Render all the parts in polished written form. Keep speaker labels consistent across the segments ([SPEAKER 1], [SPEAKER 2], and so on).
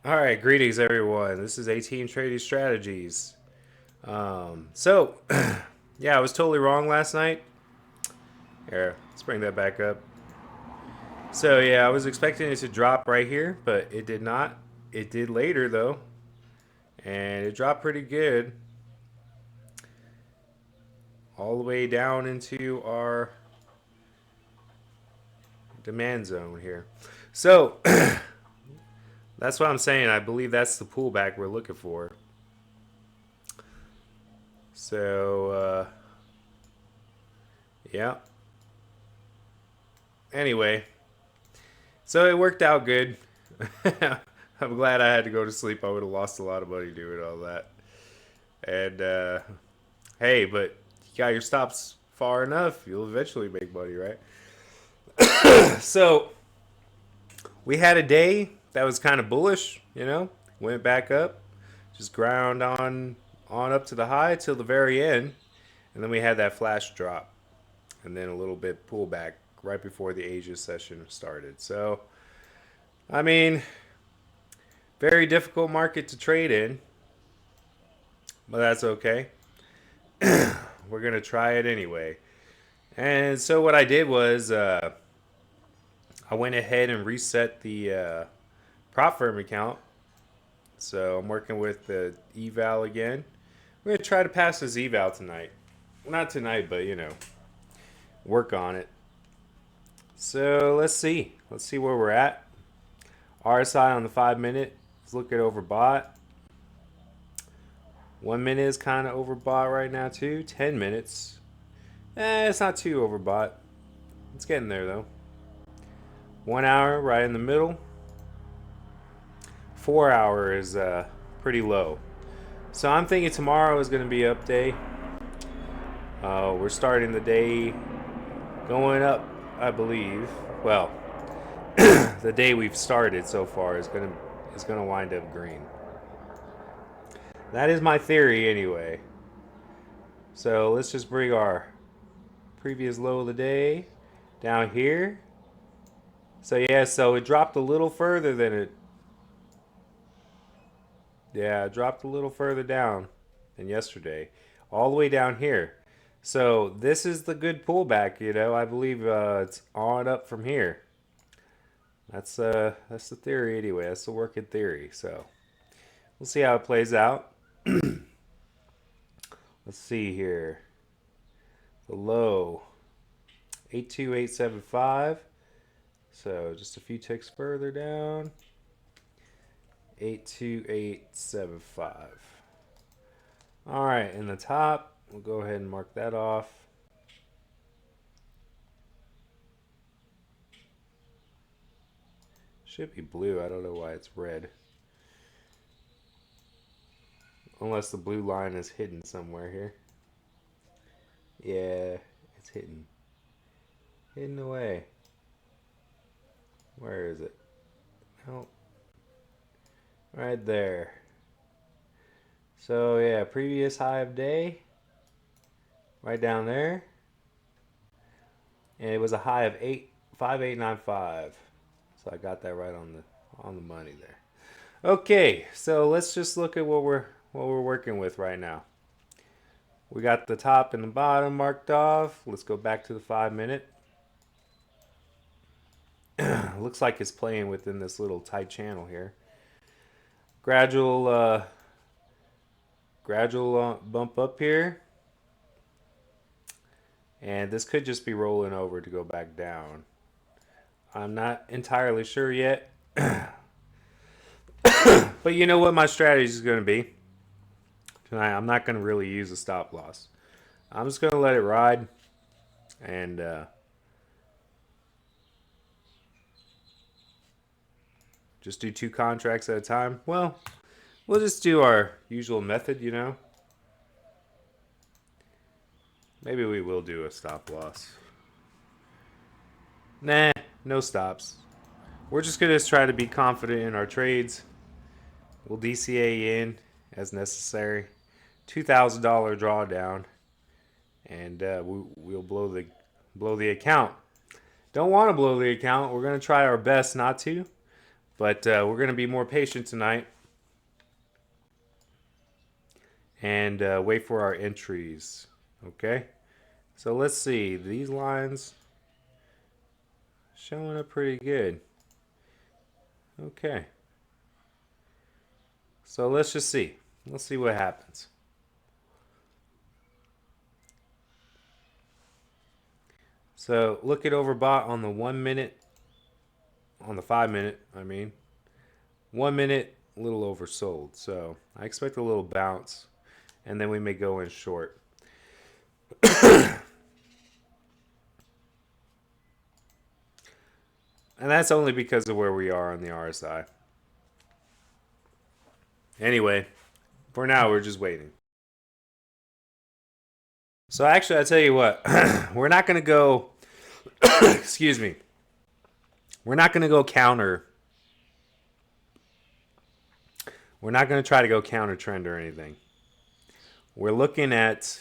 [SPEAKER 1] All right, greetings everyone. This is 18 Trading Strategies. So, yeah, I was totally wrong last night. Here, let's bring that back up. So, yeah, I was expecting it to drop right here, but it did not. It did later though, and it dropped pretty good, all the way down into our demand zone here. So, that's what I'm saying. I believe that's the pullback we're looking for. So, yeah. Anyway, so it worked out good. I'm glad I had to go to sleep. I would have lost a lot of money doing all that. And hey, but you got your stops far enough, you'll eventually make money, right? So we had a day that was kind of bullish, went back up, just ground on up to the high till the very end, and then we had that flash drop, and then a little bit pullback right before the Asia session started. So I mean, very difficult market to trade in, but that's okay. We're gonna try it anyway. And so what I did was I went ahead and reset the prop firm account. So I'm working with the eval again. We're gonna try to pass this eval tonight. Well, not tonight, but work on it. So let's see. Let's see where we're at. RSI on the 5 minute is looking overbought. 1 minute is kind of overbought right now too. 10 minutes. It's not too overbought. It's getting there though. 1 hour right in the middle. 4 hour is pretty low. So I'm thinking tomorrow is going to be up day. We're starting the day going up, I believe. Well, the day we've started so far is gonna wind up green. That is my theory anyway. So let's just bring our previous low of the day down here. So yeah, so it dropped a little further than it. Yeah, it dropped a little further down than yesterday, all the way down here. So this is the good pullback, I believe it's on up from here. That's the theory anyway. That's the working theory. So we'll see how it plays out. Let's see here. The low 82875. So just a few ticks further down. 82875. All right, in the top, we'll go ahead and mark that off. Should be blue. I don't know why it's red. Unless the blue line is hidden somewhere here. Yeah, it's hidden. Hidden away. Where is it? Oh, right there. So yeah, previous high of day, right down there, and it was a high of 5895. So I got that right on the money there. Okay, so let's just look at what we're working with right now. We got the top and the bottom marked off. Let's go back to the 5 minute. Looks like it's playing within this little tight channel here. Gradual bump up here, and this could just be rolling over to go back down. I'm not entirely sure yet, but you know what my strategy is going to be tonight. I'm not going to really use a stop loss. I'm just going to let it ride and just do two contracts at a time. Well, we'll just do our usual method. Maybe we will do a stop loss. Nah, no stops. We're just going to try to be confident in our trades. We'll DCA in as necessary. $2,000 drawdown, and we'll blow the account. Don't want to blow the account. We're going to try our best not to, But we're going to be more patient tonight and wait for our entries. Okay? So let's see. These lines showing up pretty good. Okay. So let's just see. Let's see what happens. So look at overbought on the 1 minute, on the 5 minute, I mean. 1 minute, a little oversold. So I expect a little bounce, and then we may go in short. And that's only because of where we are on the RSI. Anyway, for now, we're just waiting. So actually, I tell you what, we're not going to go, excuse me, we're not going to go counter. We're not going to try to go counter trend or anything. We're looking at,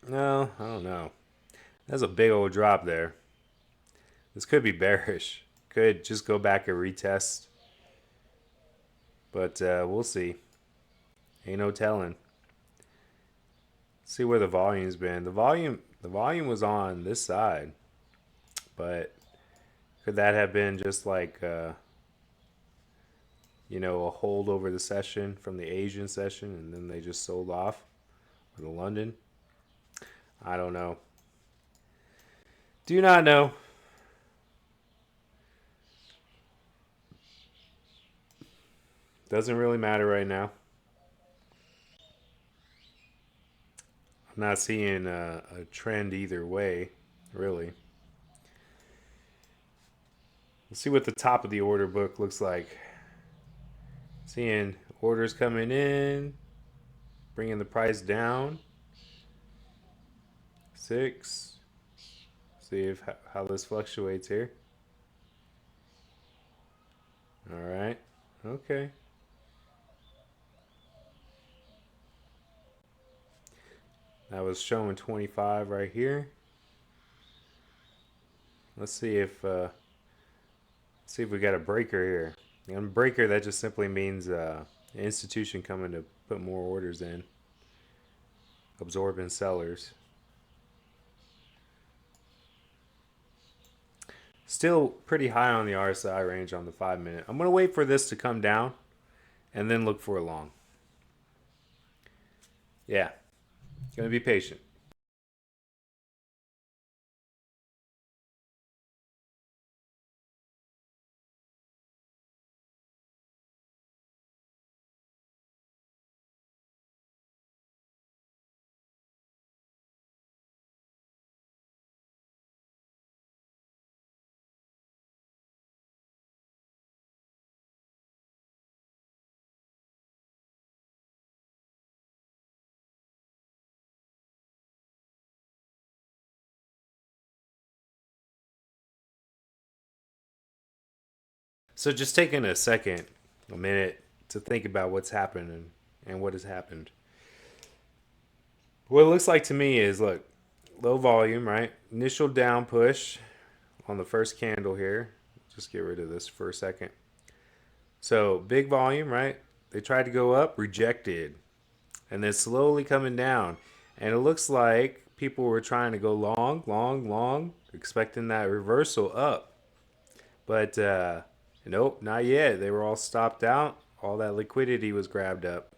[SPEAKER 1] no, I don't know. That's a big old drop there. This could be bearish. Could just go back and retest. But we'll see. Ain't no telling. See where the volume's been. The volume was on this side, but could that have been just like a hold over the session from the Asian session, and then they just sold off for the London? I don't know. Do not know. Doesn't really matter right now. I'm not seeing a trend either way, really. Let's see what the top of the order book looks like. Seeing orders coming in, bringing the price down. 6. See if how this fluctuates here. All right. Okay. That was showing 25 right here. Let's see if we got a breaker here. And breaker, that just simply means an institution coming to put more orders in, absorbing sellers. Still pretty high on the RSI range on the 5 minute. I'm going to wait for this to come down and then look for a long. Yeah, going to be patient. So just taking a minute to think about what's happened and what has happened. What it looks like to me is, look, low volume, right? Initial down push on the first candle here. Just get rid of this for a second. So big volume, right? They tried to go up, rejected, and then slowly coming down. And it looks like people were trying to go long, long, long, expecting that reversal up. But nope, not yet. They were all stopped out. All that liquidity was grabbed up.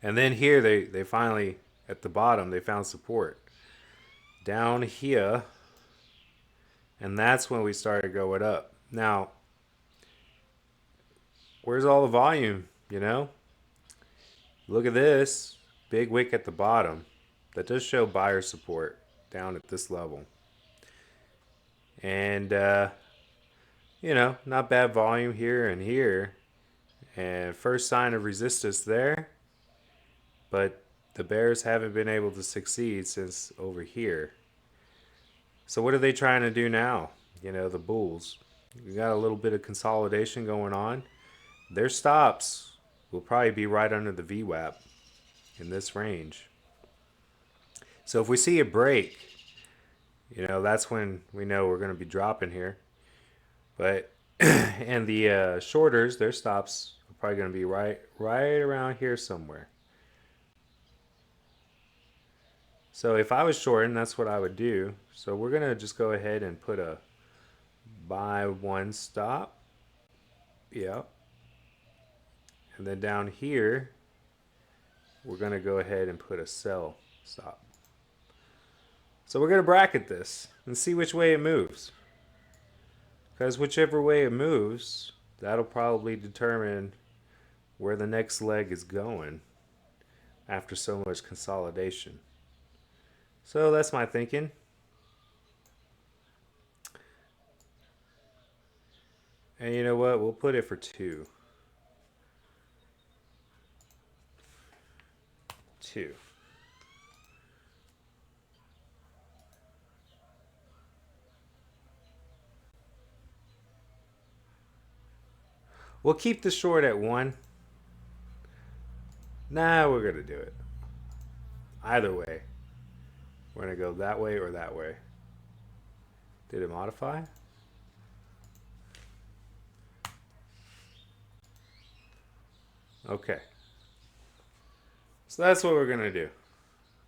[SPEAKER 1] And then here they finally, at the bottom, they found support. Down here. And that's when we started going up. Now, where's all the volume, Look at this. Big wick at the bottom. That does show buyer support down at this level. And, not bad volume here and here. And first sign of resistance there. But the bears haven't been able to succeed since over here. So what are they trying to do now? The bulls. We got a little bit of consolidation going on. Their stops will probably be right under the VWAP in this range. So if we see a break, that's when we know we're going to be dropping here. But And the shorters, their stops are probably going to be right around here somewhere. So if I was shorting, that's what I would do. So we're going to just go ahead and put a buy one stop. Yep. And then down here, we're going to go ahead and put a sell stop. So we're going to bracket this and see which way it moves. Because whichever way it moves, that'll probably determine where the next leg is going after so much consolidation. So that's my thinking. And you know what? We'll put it for two. Two. We'll keep the short at one. Nah, we're going to do it. Either way. We're going to go that way or that way. Did it modify? Okay. So that's what we're going to do.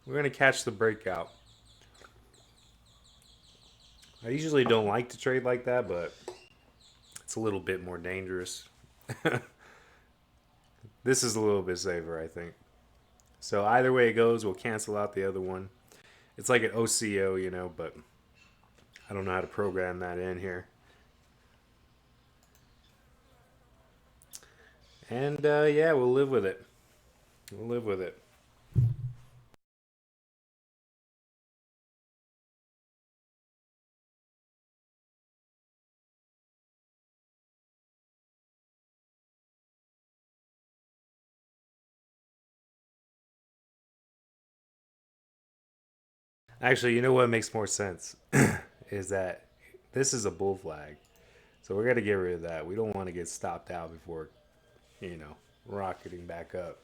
[SPEAKER 1] We're going to catch the breakout. I usually don't like to trade like that, but it's a little bit more dangerous. This is a little bit safer, I think. So either way it goes, we'll cancel out the other one. It's like an OCO, but I don't know how to program that in here. And yeah, we'll live with it. We'll live with it. Actually, you know what makes more sense is that this is a bull flag. So we're going to get rid of that. We don't want to get stopped out before, you know, rocketing back up.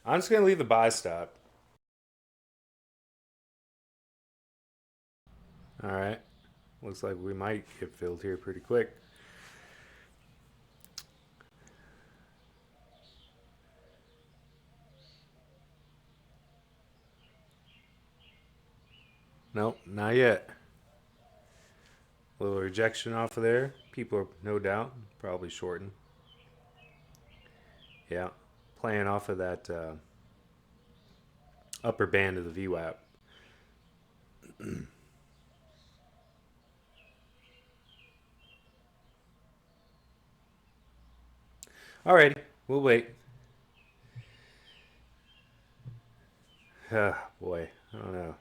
[SPEAKER 1] I'm just going to leave the buy stop. All right. Looks like we might get filled here pretty quick. Nope, not yet. A little rejection off of there. People are no doubt probably shorting. Yeah, playing off of that upper band of the VWAP. Alrighty, we'll wait. Boy, I don't know.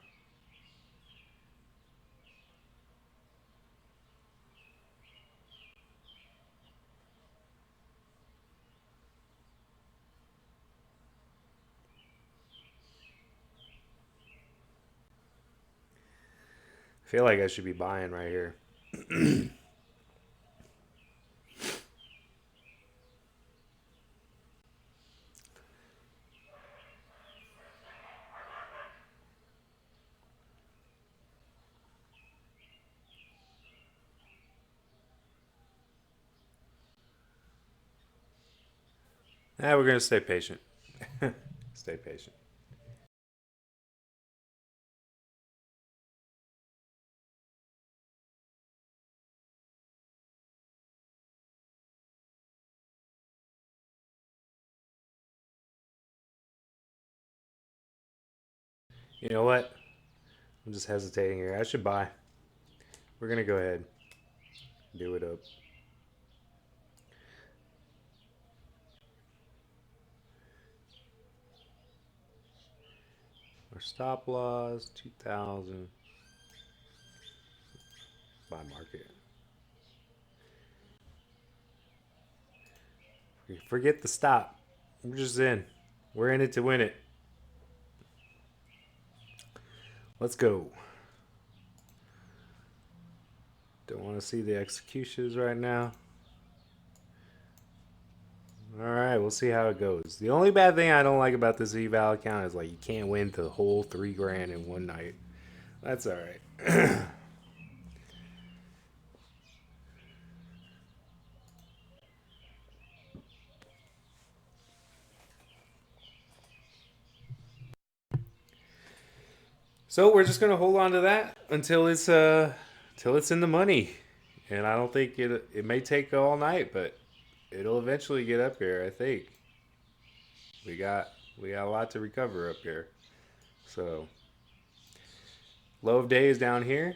[SPEAKER 1] I feel like I should be buying right here. We're gonna stay patient. Stay patient. You know what? I'm just hesitating here. I should buy. We're gonna go ahead. Do it up. Our stop loss 2,000. Buy market. Forget the stop. We're just in. We're in it to win it. Let's go. Don't want to see the executions right now. All right, we'll see how it goes. The only bad thing I don't like about this eval account is like you can't win the whole 3 grand in one night. That's all right. So we're just gonna hold on to that until it's in the money, and I don't think it may take all night, but it'll eventually get up here. I think we got we got a lot to recover up here. So low of day is down here.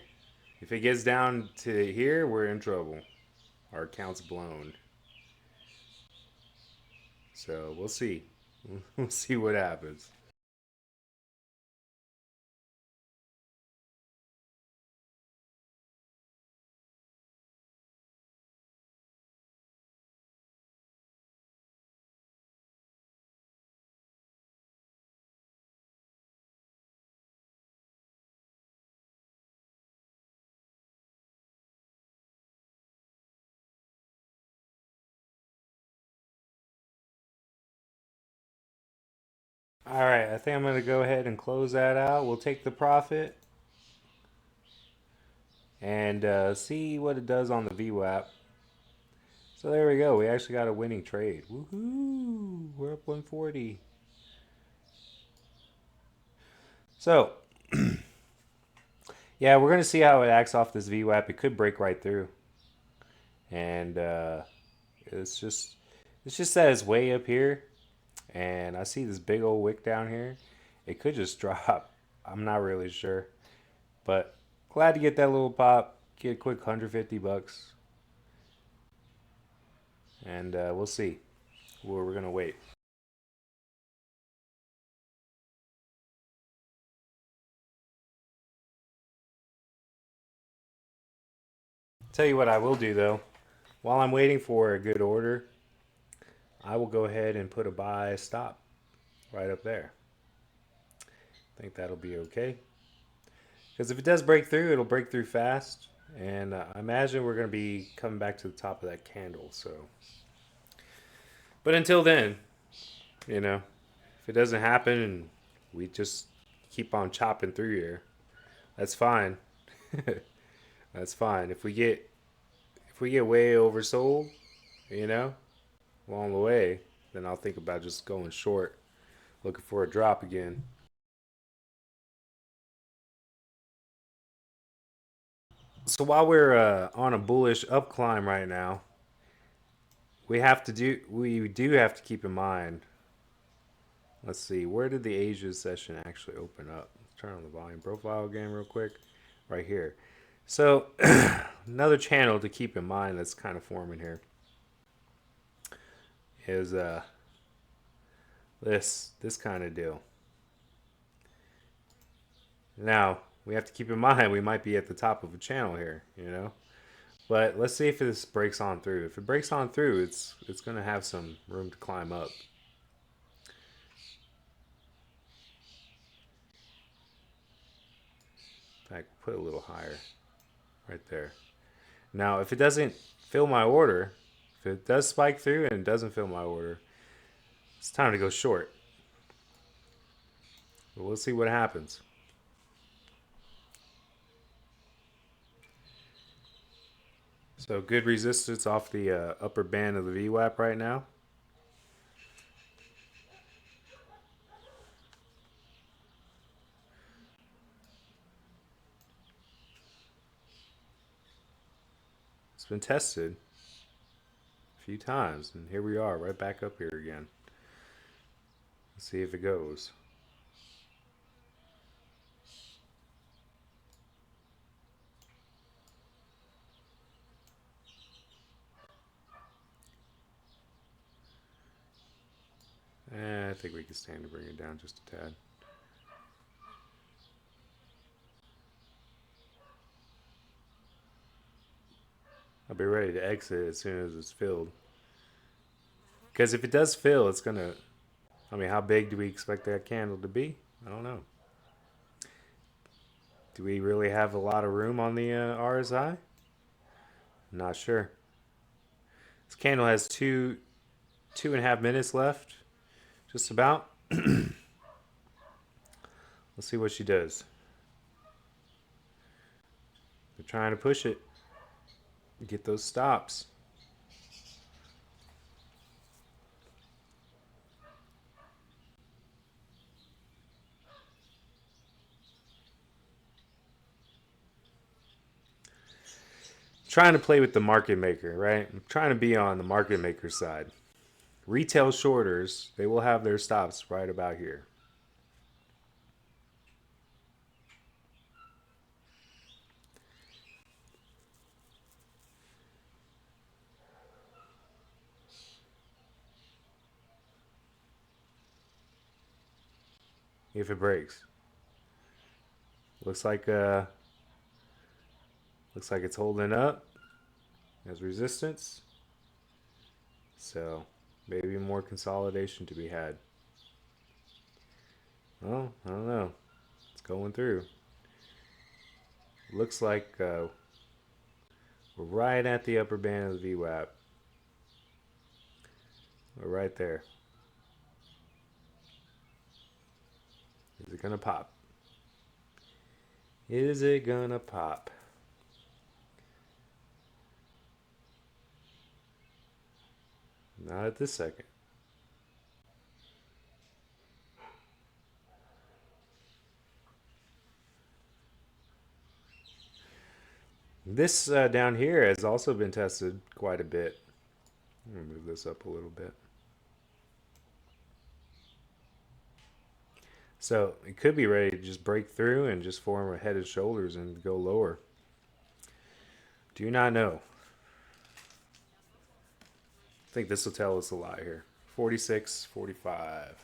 [SPEAKER 1] If it gets down to here, we're in trouble. Our account's blown. So we'll see. We'll see what happens. All right, I think I'm gonna go ahead and close that out. We'll take the profit and see what it does on the VWAP. So there we go. We actually got a winning trade. Woohoo! We're up 140. So yeah, we're gonna see how it acts off this VWAP. It could break right through, and it's just it's just that it's way up here, and I see this big old wick down here. It could just drop. I'm not really sure, but glad to get that little pop. Get a quick 150 bucks, and we'll see. We're gonna wait. Tell you what I will do though. While I'm waiting for a good order, I will go ahead and put a buy stop right up there. I think that'll be okay. Because if it does break through, it'll break through fast. And I imagine we're going to be coming back to the top of that candle. So, but until then, you know, if it doesn't happen and we just keep on chopping through here, that's fine. That's fine. If we get way oversold, you know, along the way, then I'll think about just going short, looking for a drop again. So while we're on a bullish up climb right now, we do have to keep in mind. Let's see, where did the Asia session actually open up? Let's turn on the volume profile again real quick, right here. So another channel to keep in mind that's kind of forming here is this kind of deal. Now we have to keep in mind we might be at the top of a channel here, you know. But let's see if this breaks on through. If it breaks on through, it's going to have some room to climb up. In fact, put a little higher, right there. Now, if it doesn't fill my order, if it does spike through and it doesn't fill my order, it's time to go short. But we'll see what happens. So good resistance off the upper band of the VWAP right now. It's been tested a few times, and here we are, right back up here again. Let's see if it goes. I think we can stand to bring it down just a tad. I'll be ready to exit as soon as it's filled. Because if it does fill, it's going to... I mean, how big do we expect that candle to be? I don't know. Do we really have a lot of room on the RSI? Not sure. This candle has two and a half minutes left, just about. Let's see what she does. They're trying to push it, get those stops. trying to play with the market maker, right? I'm trying to be on the market maker side. Retail shorters, they will have their stops right about here. If it breaks, looks like uh, looks like it's holding up as resistance. So maybe more consolidation to be had. Well, I don't know. It's going through. Looks like we're right at the upper band of the VWAP. We're right there. Is it gonna pop? Is it gonna pop? Not at this second. This down here has also been tested quite a bit. I'm gonna move this up a little bit. So it could be ready to just break through and just form a head and shoulders and go lower. Do not know. I think this will tell us a lot here. 46, 45.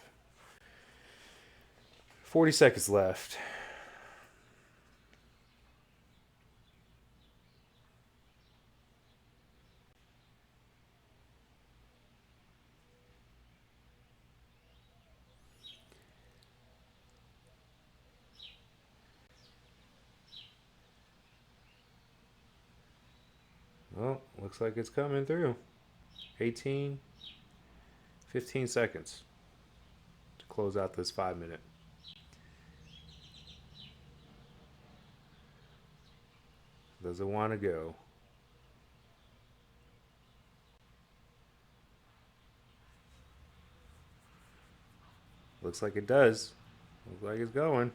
[SPEAKER 1] 40 seconds left. Well, looks like it's coming through. 18, 15 seconds to close out this 5 minute. Does it want to go? Looks like it does. Looks like it's going.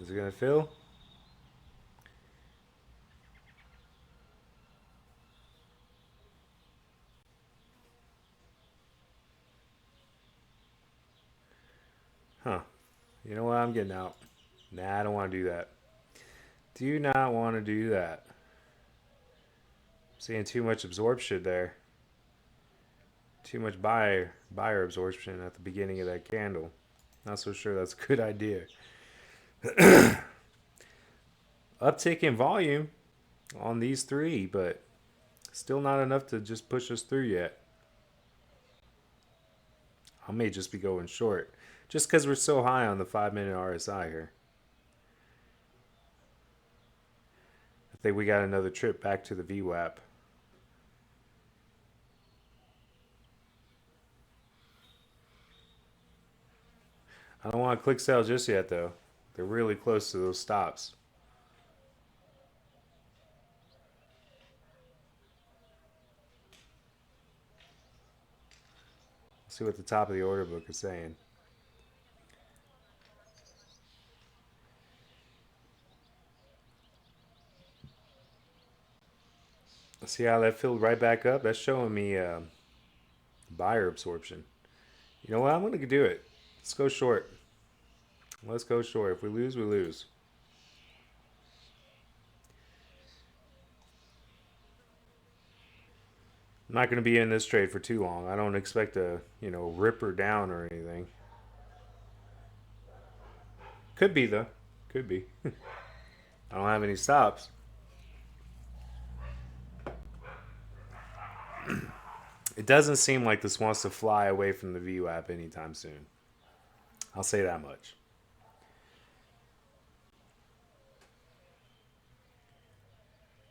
[SPEAKER 1] Is it going to fill? Huh. You know what? I'm getting out. Nah, I don't want to do that. Do not want to do that. Seeing too much absorption there. Too much buyer absorption at the beginning of that candle. Not so sure that's a good idea. Uptick in volume on these three, but still not enough to just push us through yet. I may just be going short just because we're so high on the 5 minute RSI here. I think we got another trip back to the VWAP. I don't want to click sell just yet though. They're really close to those stops. Let's see what the top of the order book is saying. See how that filled right back up? That's showing me buyer absorption. You know what? I'm going to do it. Let's go short. Let's go short. If we lose, we lose. I'm not going to be in this trade for too long. I don't expect a, rip her down or anything. Could be, though. Could be. I don't have any stops. It doesn't seem like this wants to fly away from the VWAP anytime soon. I'll say that much.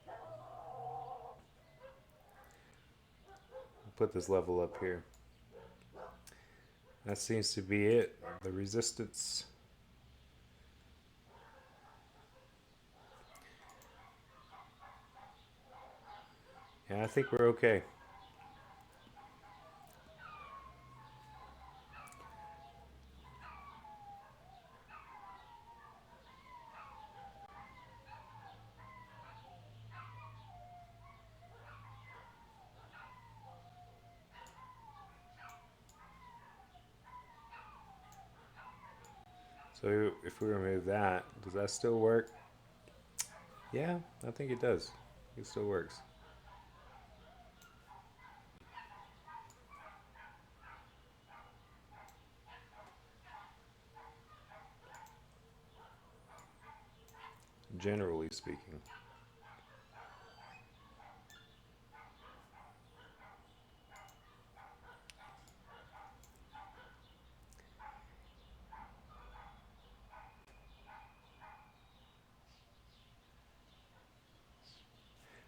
[SPEAKER 1] I'll put this level up here. That seems to be it. The resistance. Yeah, I think we're okay. So if we remove that, does that still work? Yeah, I think it does. It still works. Generally speaking.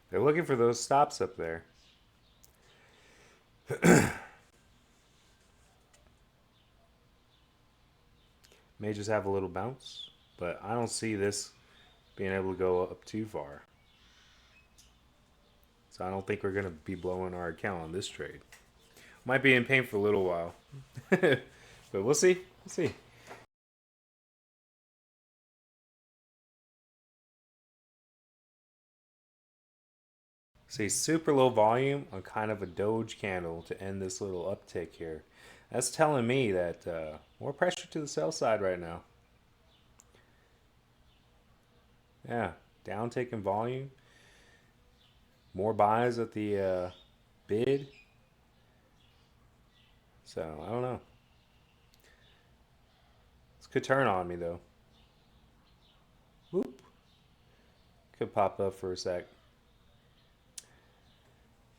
[SPEAKER 1] They're looking for those stops up there. May just have a little bounce, but I don't see this being able to go up too far. So I don't think we're going to be blowing our account on this trade. Might be in pain for a little while. But we'll see. We'll see. See, super low volume on kind of a doge candle to end this little uptick here. That's telling me that more pressure to the sell side right now. Yeah, down taking volume. More buys at the bid. So, I don't know. This could turn on me, though. Whoop. Could pop up for a sec.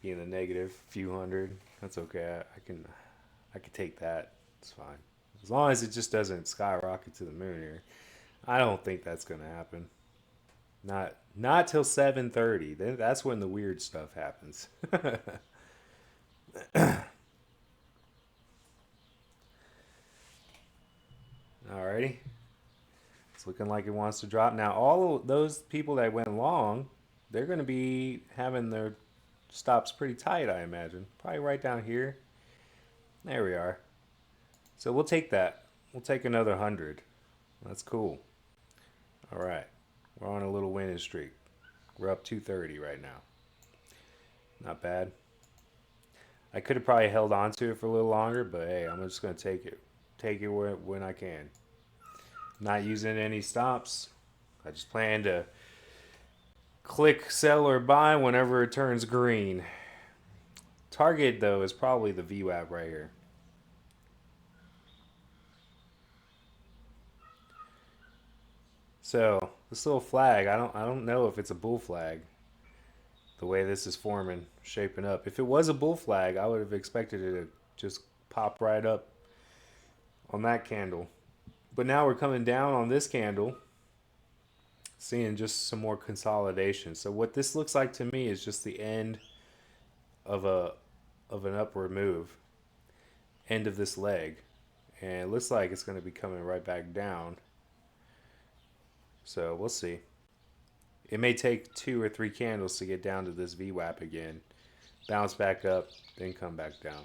[SPEAKER 1] Be in the negative few hundred. That's okay. I can take that. It's fine. As long as it just doesn't skyrocket to the moon here. I don't think that's gonna happen. Not till 7:30. That's when the weird stuff happens. Alrighty. It's looking like it wants to drop. Now all those people that went long, they're gonna be having their stops pretty tight, I imagine. Probably right down here. There we are. So we'll take that. We'll take another 100. That's cool. All right. We're on a little winning streak. We're up 230 right now. Not bad. I could have probably held on to it for a little longer, but hey, I'm just going to take it. Take it when I can. Not using any stops. I just plan to click sell or buy whenever it turns green. Target, though, is probably the VWAP right here. So this little flag, I don't know if it's a bull flag. The way this is forming, shaping up. If it was a bull flag, I would have expected it to just pop right up on that candle. But now we're coming down on this candle, seeing just some more consolidation. So what this looks like to me is just the end of a of an upward move, end of this leg, and it looks like it's going to be coming right back down. So we'll see. It may take 2 or 3 candles to get down to this VWAP again, bounce back up, then come back down.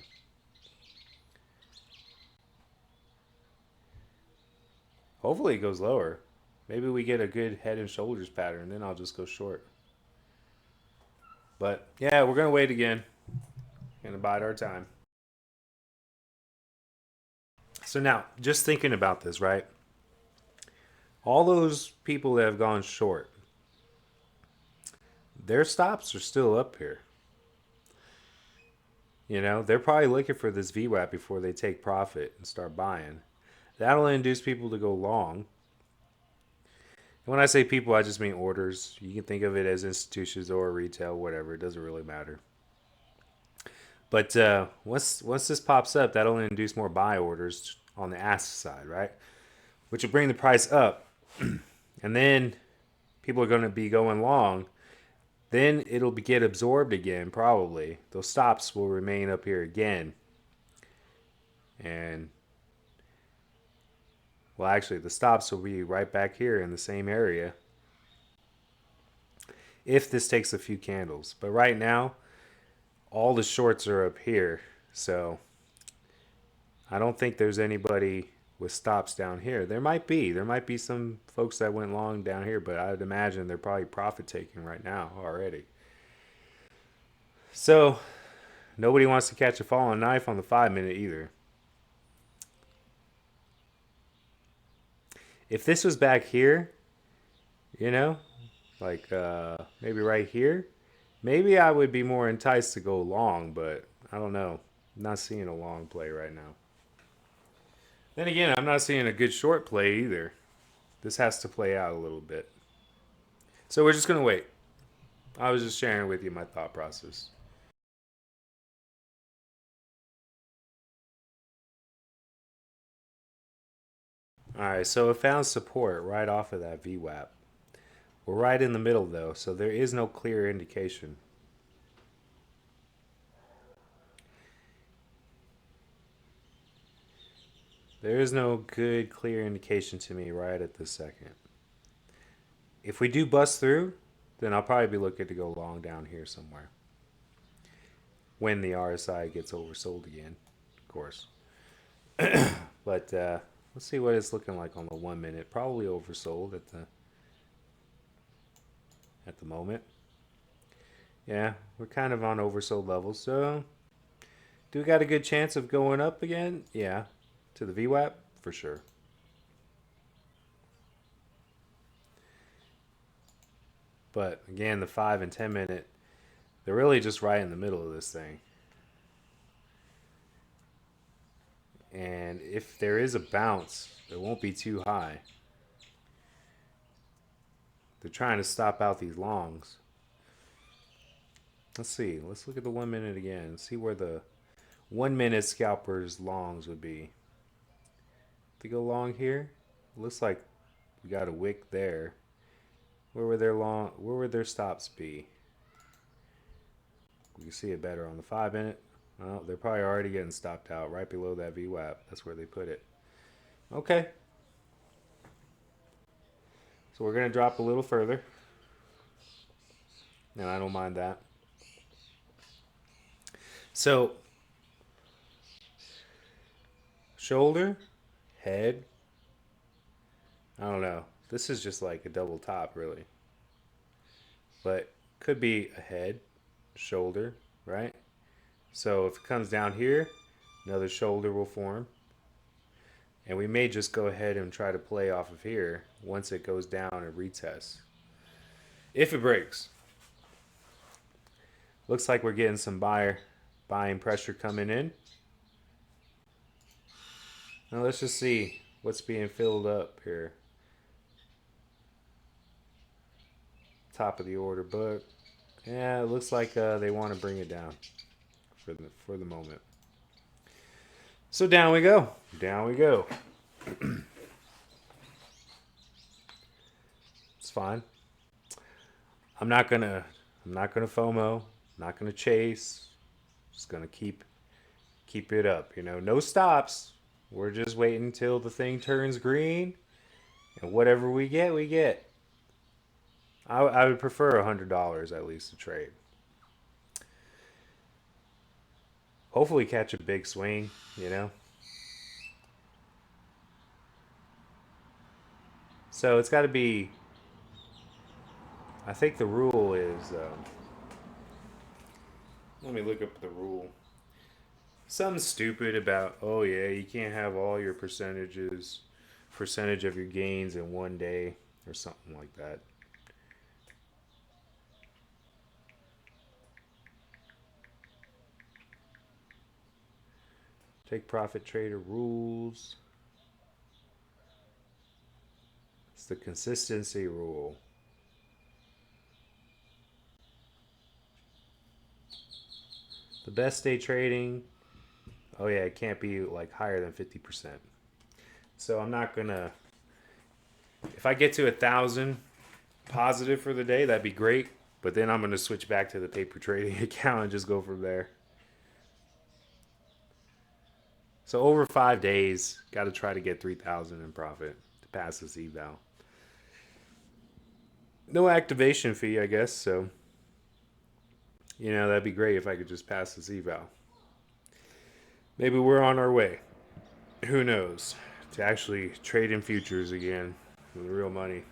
[SPEAKER 1] Hopefully it goes lower. Maybe we get a good head and shoulders pattern, then I'll just go short. But yeah, we're gonna wait again. Gonna bide our time. So now, just thinking about this, right? All those people that have gone short, their stops are still up here. They're probably looking for this VWAP before they take profit and start buying. That'll induce people to go long. When I say people, I just mean orders. You can think of it as institutions or retail, whatever. It doesn't really matter. But once this pops up, that'll induce more buy orders on the ask side, right? Which will bring the price up, and then people are going to be going long. Then it'll get absorbed again, probably. Those stops will remain up here again, and well, actually, the stops will be right back here in the same area if this takes a few candles. But right now, all the shorts are up here, so I don't think there's anybody with stops down here. There might be. There might be some folks that went long down here, but I would imagine they're probably profit taking right now already. So nobody wants to catch a falling knife on the 5 minute either. If this was back here, you know, like maybe right here, maybe I would be more enticed to go long, but I don't know. I'm not seeing a long play right now. Then again, I'm not seeing a good short play either. This has to play out a little bit. So we're just going to wait. I was just sharing with you my thought process. All right, so it found support right off of that VWAP. We're right in the middle though, so there is no clear indication. There is no good clear indication to me right at this second. If we do bust through, then I'll probably be looking to go long down here somewhere. When the RSI gets oversold again, of course. But let's see what it's looking like on the 1 minute. Probably oversold at the moment. Yeah, we're kind of on oversold levels. So, do we got a good chance of going up again? Yeah, to the VWAP for sure. But again, the 5 and 10 minute, they're really just right in the middle of this thing. And if there is a bounce, it won't be too high. They're trying to stop out these longs. Let's see. Let's look at the 1 minute again. See where the 1 minute scalpers longs would be. To go long here, looks like we got a wick there. Where would their long? Where would their stops be? We can see it better on the 5 minute. Well, they're probably already getting stopped out right below that VWAP. That's where they put it. Okay. So we're gonna drop a little further, and I don't mind that. So shoulder, head. I don't know. This is just like a double top, really. But could be a head, shoulder, right? So if it comes down here, another shoulder will form. And we may just go ahead and try to play off of here once it goes down and retests. If it breaks. Looks like we're getting some buying pressure coming in. Now let's just see what's being filled up here. Top of the order book. Yeah, it looks like they want to bring it down for the moment. So down we go. Down we go. It's fine. I'm not gonna FOMO. Not gonna chase. Just gonna keep it up. You know, no stops. We're just waiting until the thing turns green, and whatever we get, we get. I would prefer $100 at least to trade. Hopefully, catch a big swing. You know. So it's got to be. I think the rule is. Let me look up the rule. Something stupid about, oh yeah, you can't have all your percentage of your gains in 1 day or something like that. Take profit trader rules. It's the consistency rule. The best day trading, oh yeah, it can't be like higher than 50%. So I'm not gonna, if I get to 1,000 positive for the day, that'd be great. But then I'm gonna switch back to the paper trading account and just go from there. So over 5 days, got to try to get 3,000 in profit to pass this eval. No activation fee, I guess. So, that'd be great if I could just pass this eval. Maybe we're on our way. Who knows? To actually trade in futures again with real money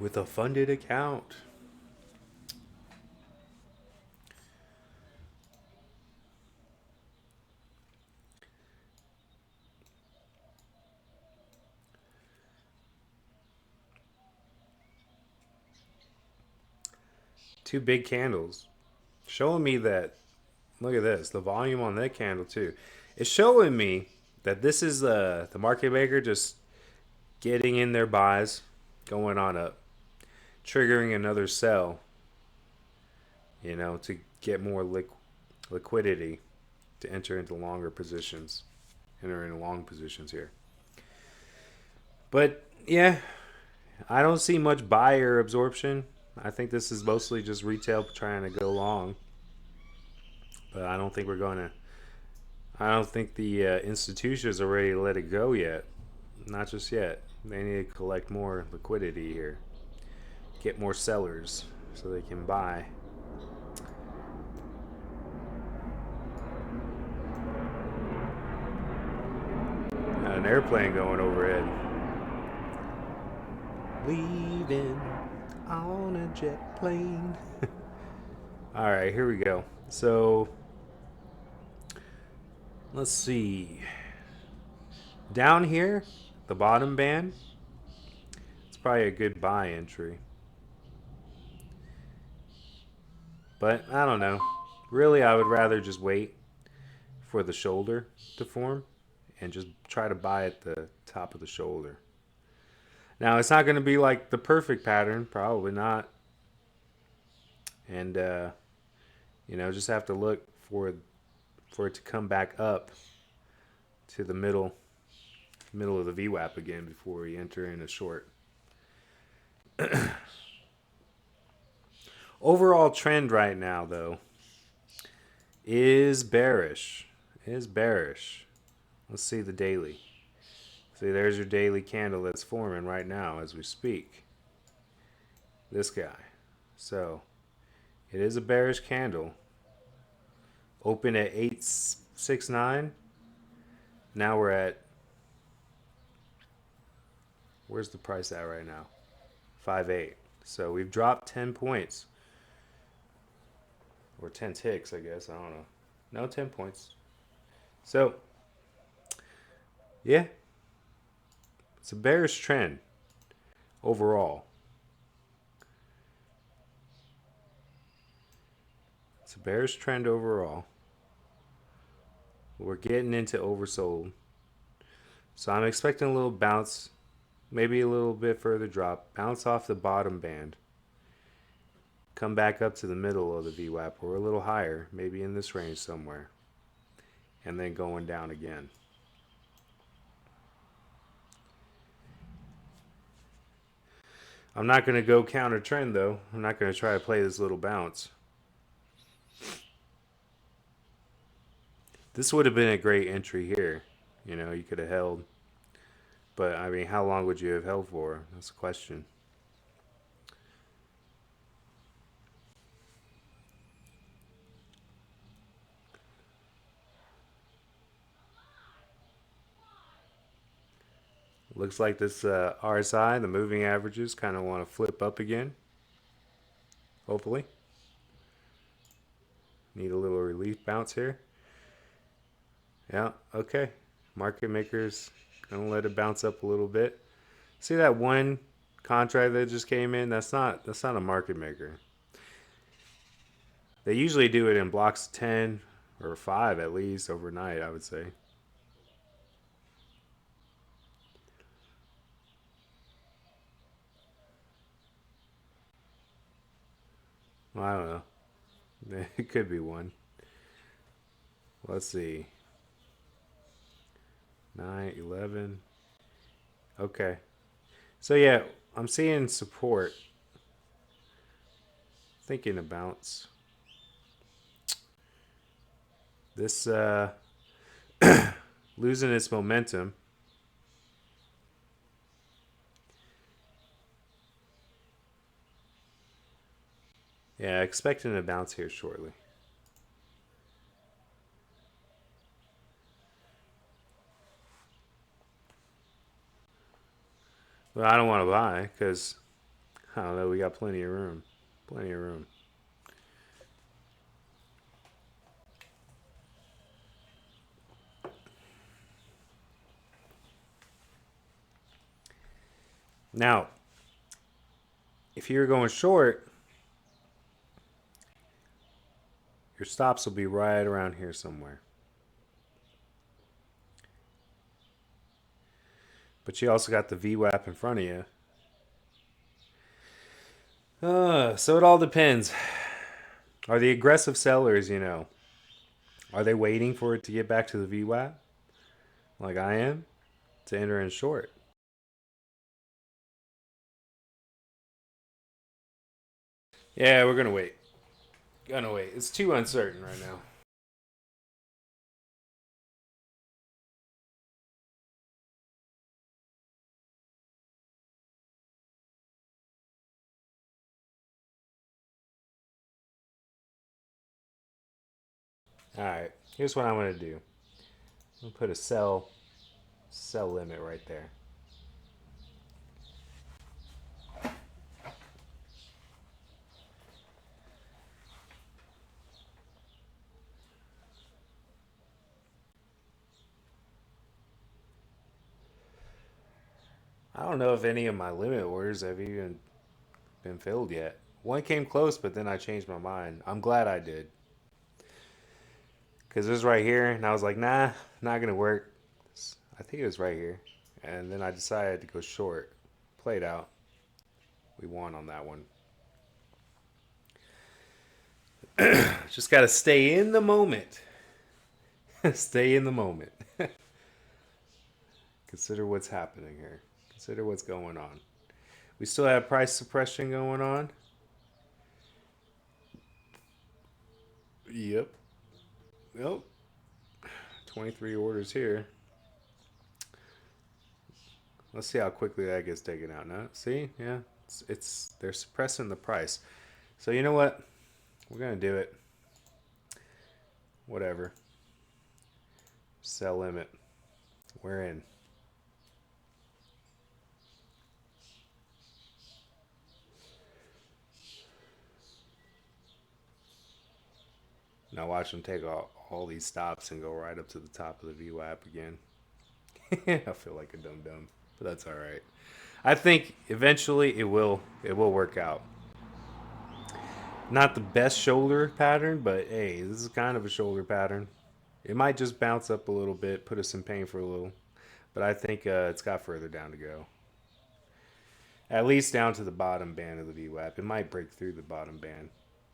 [SPEAKER 1] with a funded account. Two big candles. Showing me that, look at this, the volume on that candle too. It's showing me that this is the market maker just getting in their buys, going on up, triggering another sell, to get more liquidity to enter into longer positions, enter into long positions here. But yeah, I don't see much buyer absorption. I think this is mostly just retail trying to go long. But I don't think we're going to. I don't think the institutions are ready to let it go yet. Not just yet. They need to collect more liquidity here, get more sellers so they can buy. An airplane going overhead. Leaving on a jet plane. All right, here we go. So let's see. Down here, the bottom band, it's probably a good buy entry. But I don't know. Really, I would rather just wait for the shoulder to form and just try to buy at the top of the shoulder. Now, it's not going to be like the perfect pattern, probably not. And just have to look for it to come back up to the middle of the VWAP again before we enter in a short. Overall trend right now, though, is bearish. Is bearish. Let's see the daily. See, there's your daily candle that's forming right now as we speak. This guy. So, it is a bearish candle. Open at 869. Now we're at, where's the price at right now? 5.8. So we've dropped 10 points. Or 10 ticks, I guess. I don't know. No, 10 points. So, yeah. It's a bearish trend overall. It's a bearish trend overall. We're getting into oversold. So I'm expecting a little bounce, maybe a little bit further drop, bounce off the bottom band, come back up to the middle of the VWAP or a little higher, maybe in this range somewhere, and then going down again. I'm not going to go counter trend though. I'm not going to try to play this little bounce. This would have been a great entry here. You could have held. But, I mean, how long would you have held for? That's the question. Looks like this RSI, the moving averages, kind of want to flip up again. Hopefully. Need a little relief bounce here. Yeah, okay. Market makers gonna let it bounce up a little bit. See that one contract that just came in? That's not a market maker. They usually do it in blocks of 10 or 5 at least overnight, I would say. Well, I don't know. It could be one. Let's see. 9, 11. Okay. So yeah, I'm seeing support. Thinking a bounce. This losing its momentum. Yeah, expecting a bounce here shortly. But I don't want to buy because, I don't know, we got plenty of room. Plenty of room. Now, if you're going short, Your stops will be right around here somewhere. But you also got the VWAP in front of you. So it all depends. Are the aggressive sellers, are they waiting for it to get back to the VWAP like I am to enter in short? Yeah, we're gonna wait. Gonna wait. It's too uncertain right now. All right. Here's what I'm gonna do. I'm gonna put a sell limit right there. I don't know if any of my limit orders have even been filled yet. One came close, but then I changed my mind. I'm glad I did. Because it was right here, and I was like, nah, not going to work. I think it was right here. And then I decided to go short. Played out. We won on that one. Just got to stay in the moment. Stay in the moment. Consider what's happening here. Consider what's going on. We still have price suppression going on. Yep. Yep. 23 orders here. Let's see how quickly that gets taken out now. See? Yeah. It's they're suppressing the price. So you know what? We're gonna do it. Whatever. Sell limit. We're in. Now watch them take all these stops and go right up to the top of the VWAP again. I feel like a dum dum, but that's all right. I think eventually it will work out. Not the best shoulder pattern, but hey, this is kind of a shoulder pattern. It might just bounce up a little bit, put us in pain for a little, but I think it's got further down to go. At least down to the bottom band of the VWAP. It might break through the bottom band.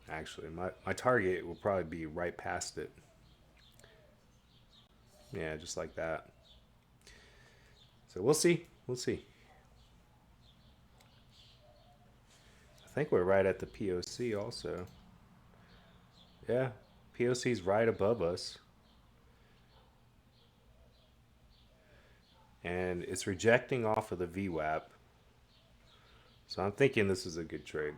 [SPEAKER 1] Actually, my target will probably be right past it. Yeah, just like that. So we'll see. We'll see. I think we're right at the POC also. Yeah, POC's right above us. And it's rejecting off of the VWAP. So I'm thinking this is a good trade.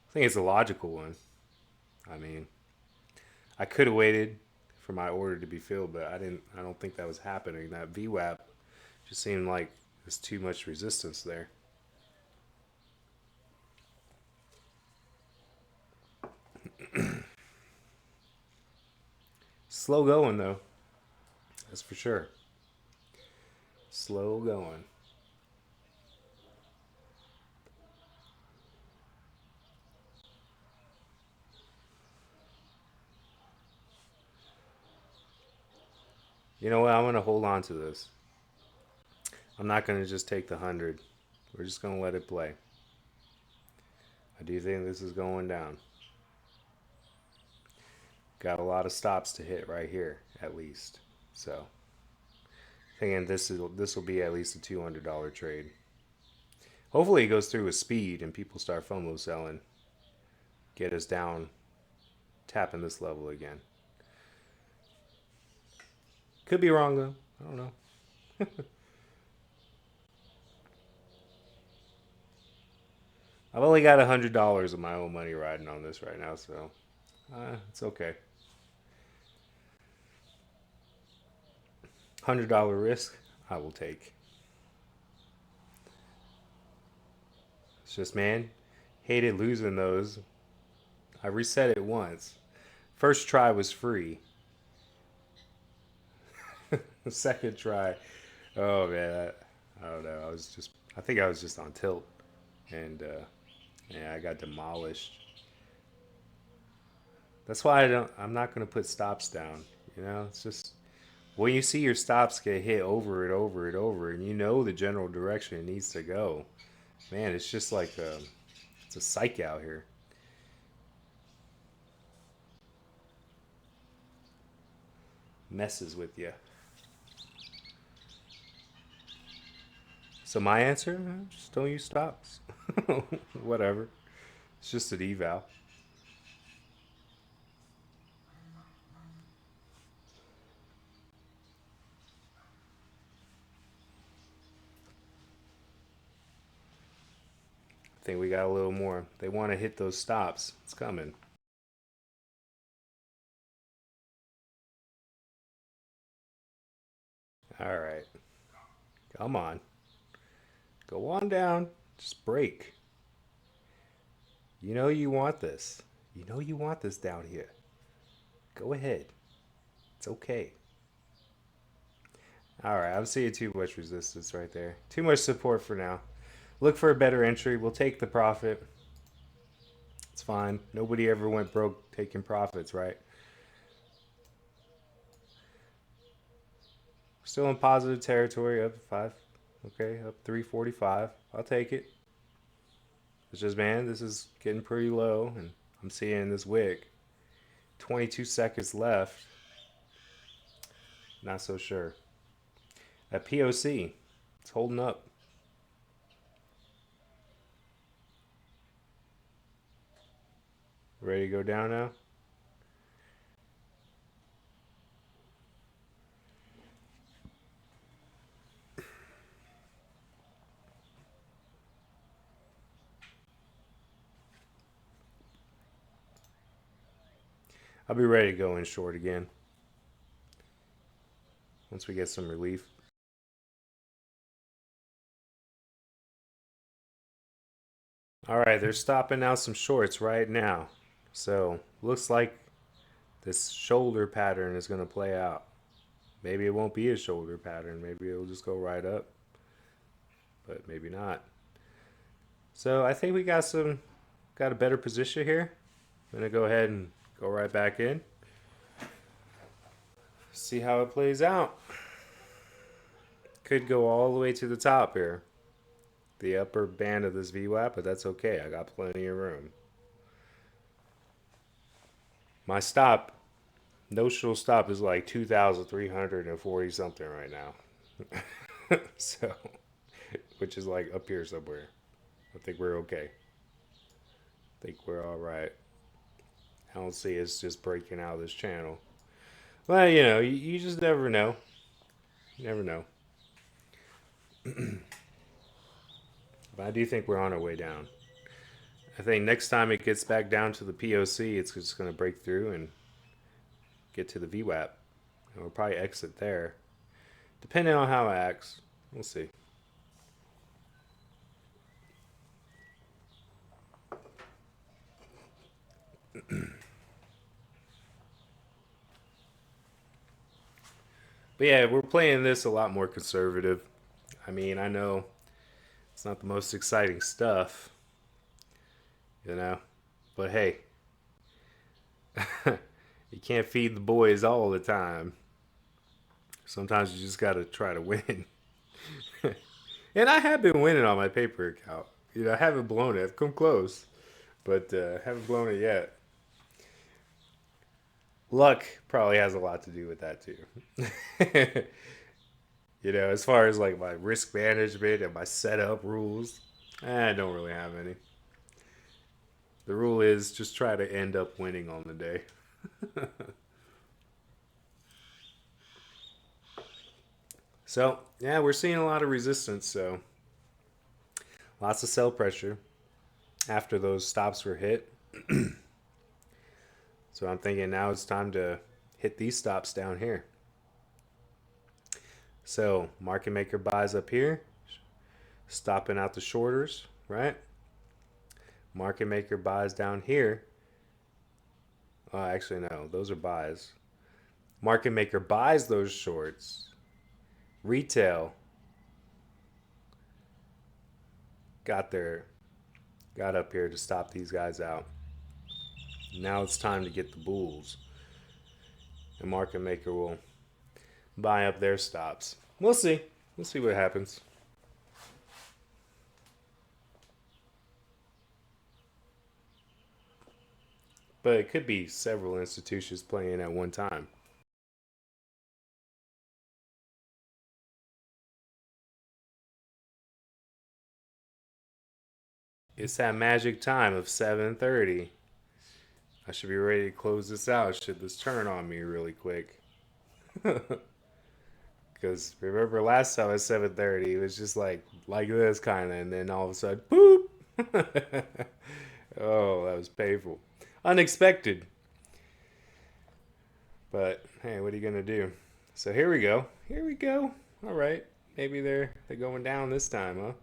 [SPEAKER 1] I think it's a logical one. I mean, I could have waited for my order to be filled, but I didn't. I don't think that was happening. That VWAP just seemed like there's too much resistance there. Slow going though, that's for sure. Slow going. You know what? I'm gonna hold on to this. I'm not gonna just take the 100. We're just gonna let it play. I do think this is going down. Got a lot of stops to hit right here, at least. So, thinking this will be at least a $200 trade. Hopefully, it goes through with speed and people start FOMO selling. Get us down, tapping this level again. Could be wrong though. I don't know. I've only got $100 of my own money riding on this right now, so it's okay. $100 risk, I will take. It's just, man, hated losing those. I reset it once. First try was free. The second try, oh man, I don't know. I think I was just on tilt, and yeah, I got demolished. That's why I'm not gonna put stops down. You know, it's just when you see your stops get hit over and over and over, and you know the general direction it needs to go. Man, it's just like it's a psych out here. Messes with you. So my answer, just don't use stops. Whatever. It's just an eval. I think we got a little more. They want to hit those stops. It's coming. All right. Come on. Go on down. Just break. You know you want this. You know you want this down here. Go ahead. It's okay. All right. I'm seeing too much resistance right there. Too much support for now. Look for a better entry. We'll take the profit. It's fine. Nobody ever went broke taking profits, right? Still in positive territory, up 5. Okay, up 345. I'll take it. It's just, man, this is getting pretty low, and I'm seeing this wick. 22 seconds left. Not so sure. That POC, it's holding up. Ready to go down now? I'll be ready to go in short again once we get some relief. All right, they're stopping out some shorts right now. So, looks like this shoulder pattern is going to play out. Maybe it won't be a shoulder pattern. Maybe it'll just go right up, but maybe not. So I think we got a better position here. I'm gonna go ahead and go right back in. See how it plays out. Could go all the way to the top here. The upper band of this VWAP, but that's okay. I got plenty of room. My stop, notional stop is like 2,340 something right now. So, which is like up here somewhere. I think we're okay. I think we're all right. I don't see us just breaking out of this channel. Well, you just never know. You never know. But I do think we're on our way down. I think next time it gets back down to the POC, it's just going to break through and get to the VWAP. And we'll probably exit there. Depending on how it acts. We'll see. But yeah, we're playing this a lot more conservative. I mean, I know it's not the most exciting stuff, you know. But hey, you can't feed the boys all the time. Sometimes you just gotta try to win. And I have been winning on my paper account. I haven't blown it. I've come close, but haven't blown it yet. Luck probably has a lot to do with that too. As far as like my risk management and my setup rules, I don't really have any. The rule is just try to end up winning on the day. So, yeah, we're seeing a lot of resistance. So, lots of sell pressure after those stops were hit. So, I'm thinking now it's time to hit these stops down here. So, market maker buys up here, stopping out the shorters, right? Market maker buys down here. Oh, actually, no, those are buys. Market maker buys those shorts. Retail got there, got up here to stop these guys out. Now it's time to get the bulls. And market maker will buy up their stops. We'll see. We'll see what happens. But it could be several institutions playing at one time. It's that magic time of 7:30. I should be ready to close this out should this turn on me really quick. Because remember last time at 7:30, it was just like this kind of, and then all of a sudden, boop. Oh, that was painful, unexpected. But hey, what are you gonna do? So here we go. Here we go. All right, maybe they're going down this time, huh?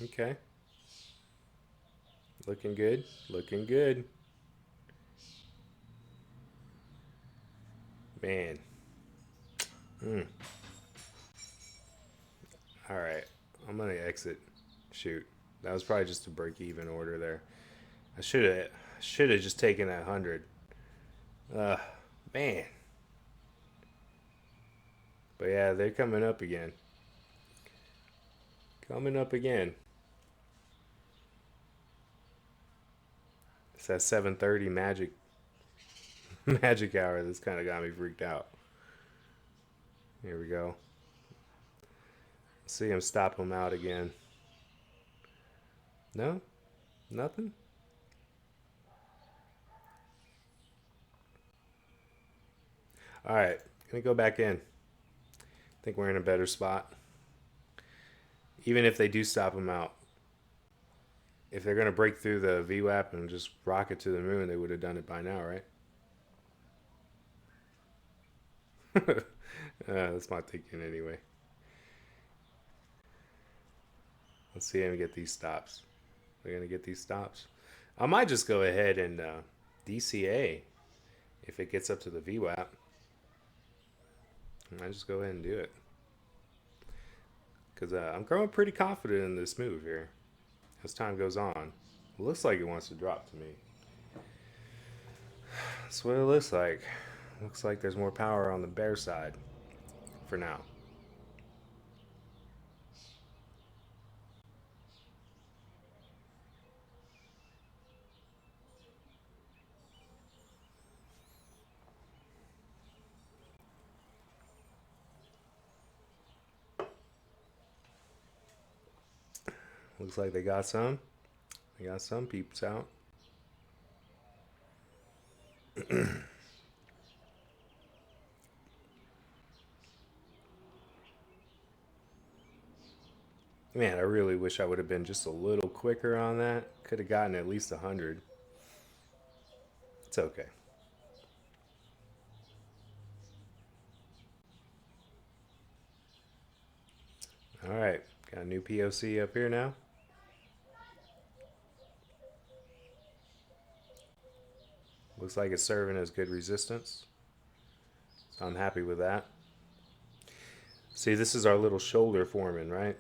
[SPEAKER 1] Okay, looking good. Looking good, man. Mm. All right, I'm gonna exit. Shoot, that was probably just a break even order there. I should have just taken that 100. Uh, man. But yeah, they're coming up again. Coming up again. It's that 7:30 magic magic hour that's kind of got me freaked out. Here we go. See him stop him out again. No, nothing. All right, gonna go back in. Think we're in a better spot. Even if they do stop him out, if they're gonna break through the VWAP and just rocket to the moon, they would have done it by now, right? That's my thinking anyway. Let's see him get these stops. We're gonna get these stops. I might just go ahead and DCA if it gets up to the VWAP. I might just go ahead and do it because I'm growing pretty confident in this move here as time goes on. It looks like it wants to drop to me. That's what it looks like. Looks like there's more power on the bear side for now. Looks like they got some. They got some peeps out. Man, I really wish I would have been just a little quicker on that. Could have gotten at least 100. It's okay. All right, got a new POC up here now. Looks like it's serving as good resistance. So I'm happy with that. See, this is our little shoulder forming, right?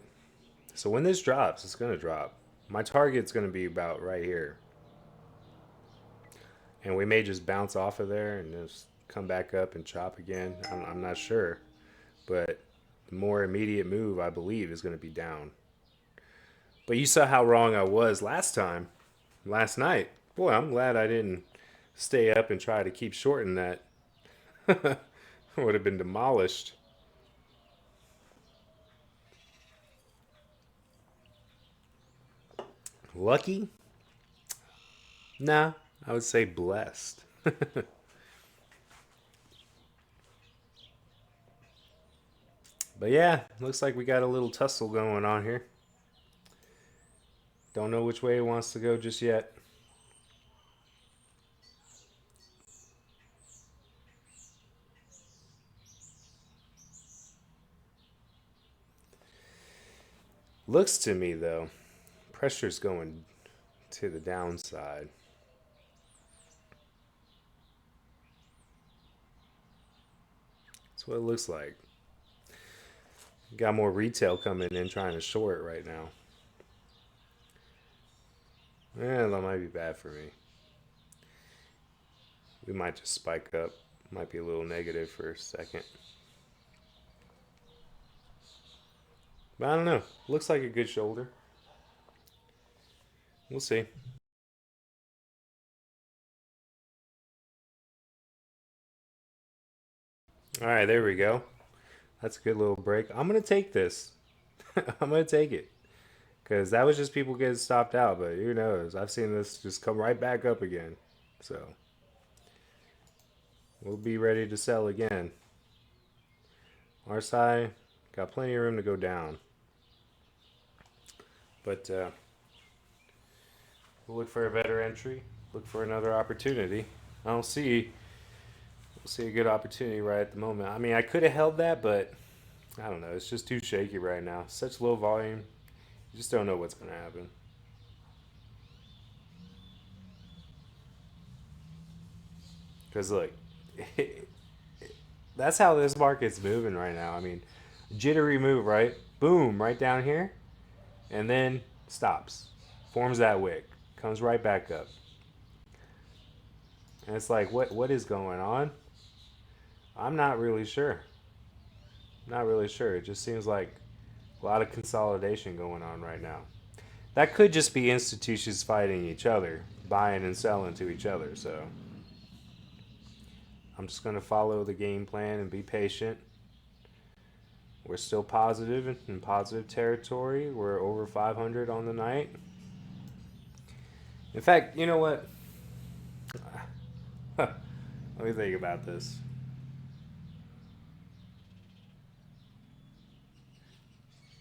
[SPEAKER 1] So when this drops, it's going to drop. My target's going to be about right here. And we may just bounce off of there and just come back up and chop again. I'm not sure. But the more immediate move, I believe, is going to be down. But you saw how wrong I was last time, last night. Boy, I'm glad I didn't stay up and try to keep shorting that. Would have been demolished. Lucky? Nah, I would say blessed. But yeah, looks like we got a little tussle going on here. Don't know which way it wants to go just yet. Looks to me though, pressure's going to the downside. what it looks like. Got more retail coming in trying to short right now. Yeah, that might be bad for me. We might just spike up. Might be a little negative for a second. But I don't know. Looks like a good shoulder. We'll see. All right, there we go. That's a good little break. I'm gonna take this. I'm gonna take it because that was just people getting stopped out. But who knows? I've seen this just come right back up again. So we'll be ready to sell again. Our side got plenty of room to go down, but we'll look for a better entry. Look for another opportunity. I don't see a good opportunity right at the moment. I mean, I could have held that, but I don't know. It's just too shaky right now. Such low volume. You just don't know what's going to happen. Because, look, that's how this market's moving right now. I mean, jittery move, right? Boom, right down here, and then stops. Forms that wick. Comes right back up. And it's like, what is going on? I'm not really sure. Not really sure. It just seems like a lot of consolidation going on right now. That could just be institutions fighting each other, buying and selling to each other. So I'm just going to follow the game plan and be patient. We're still positive in positive territory. We're over 500 on the night. In fact, you know what? Let me think about this.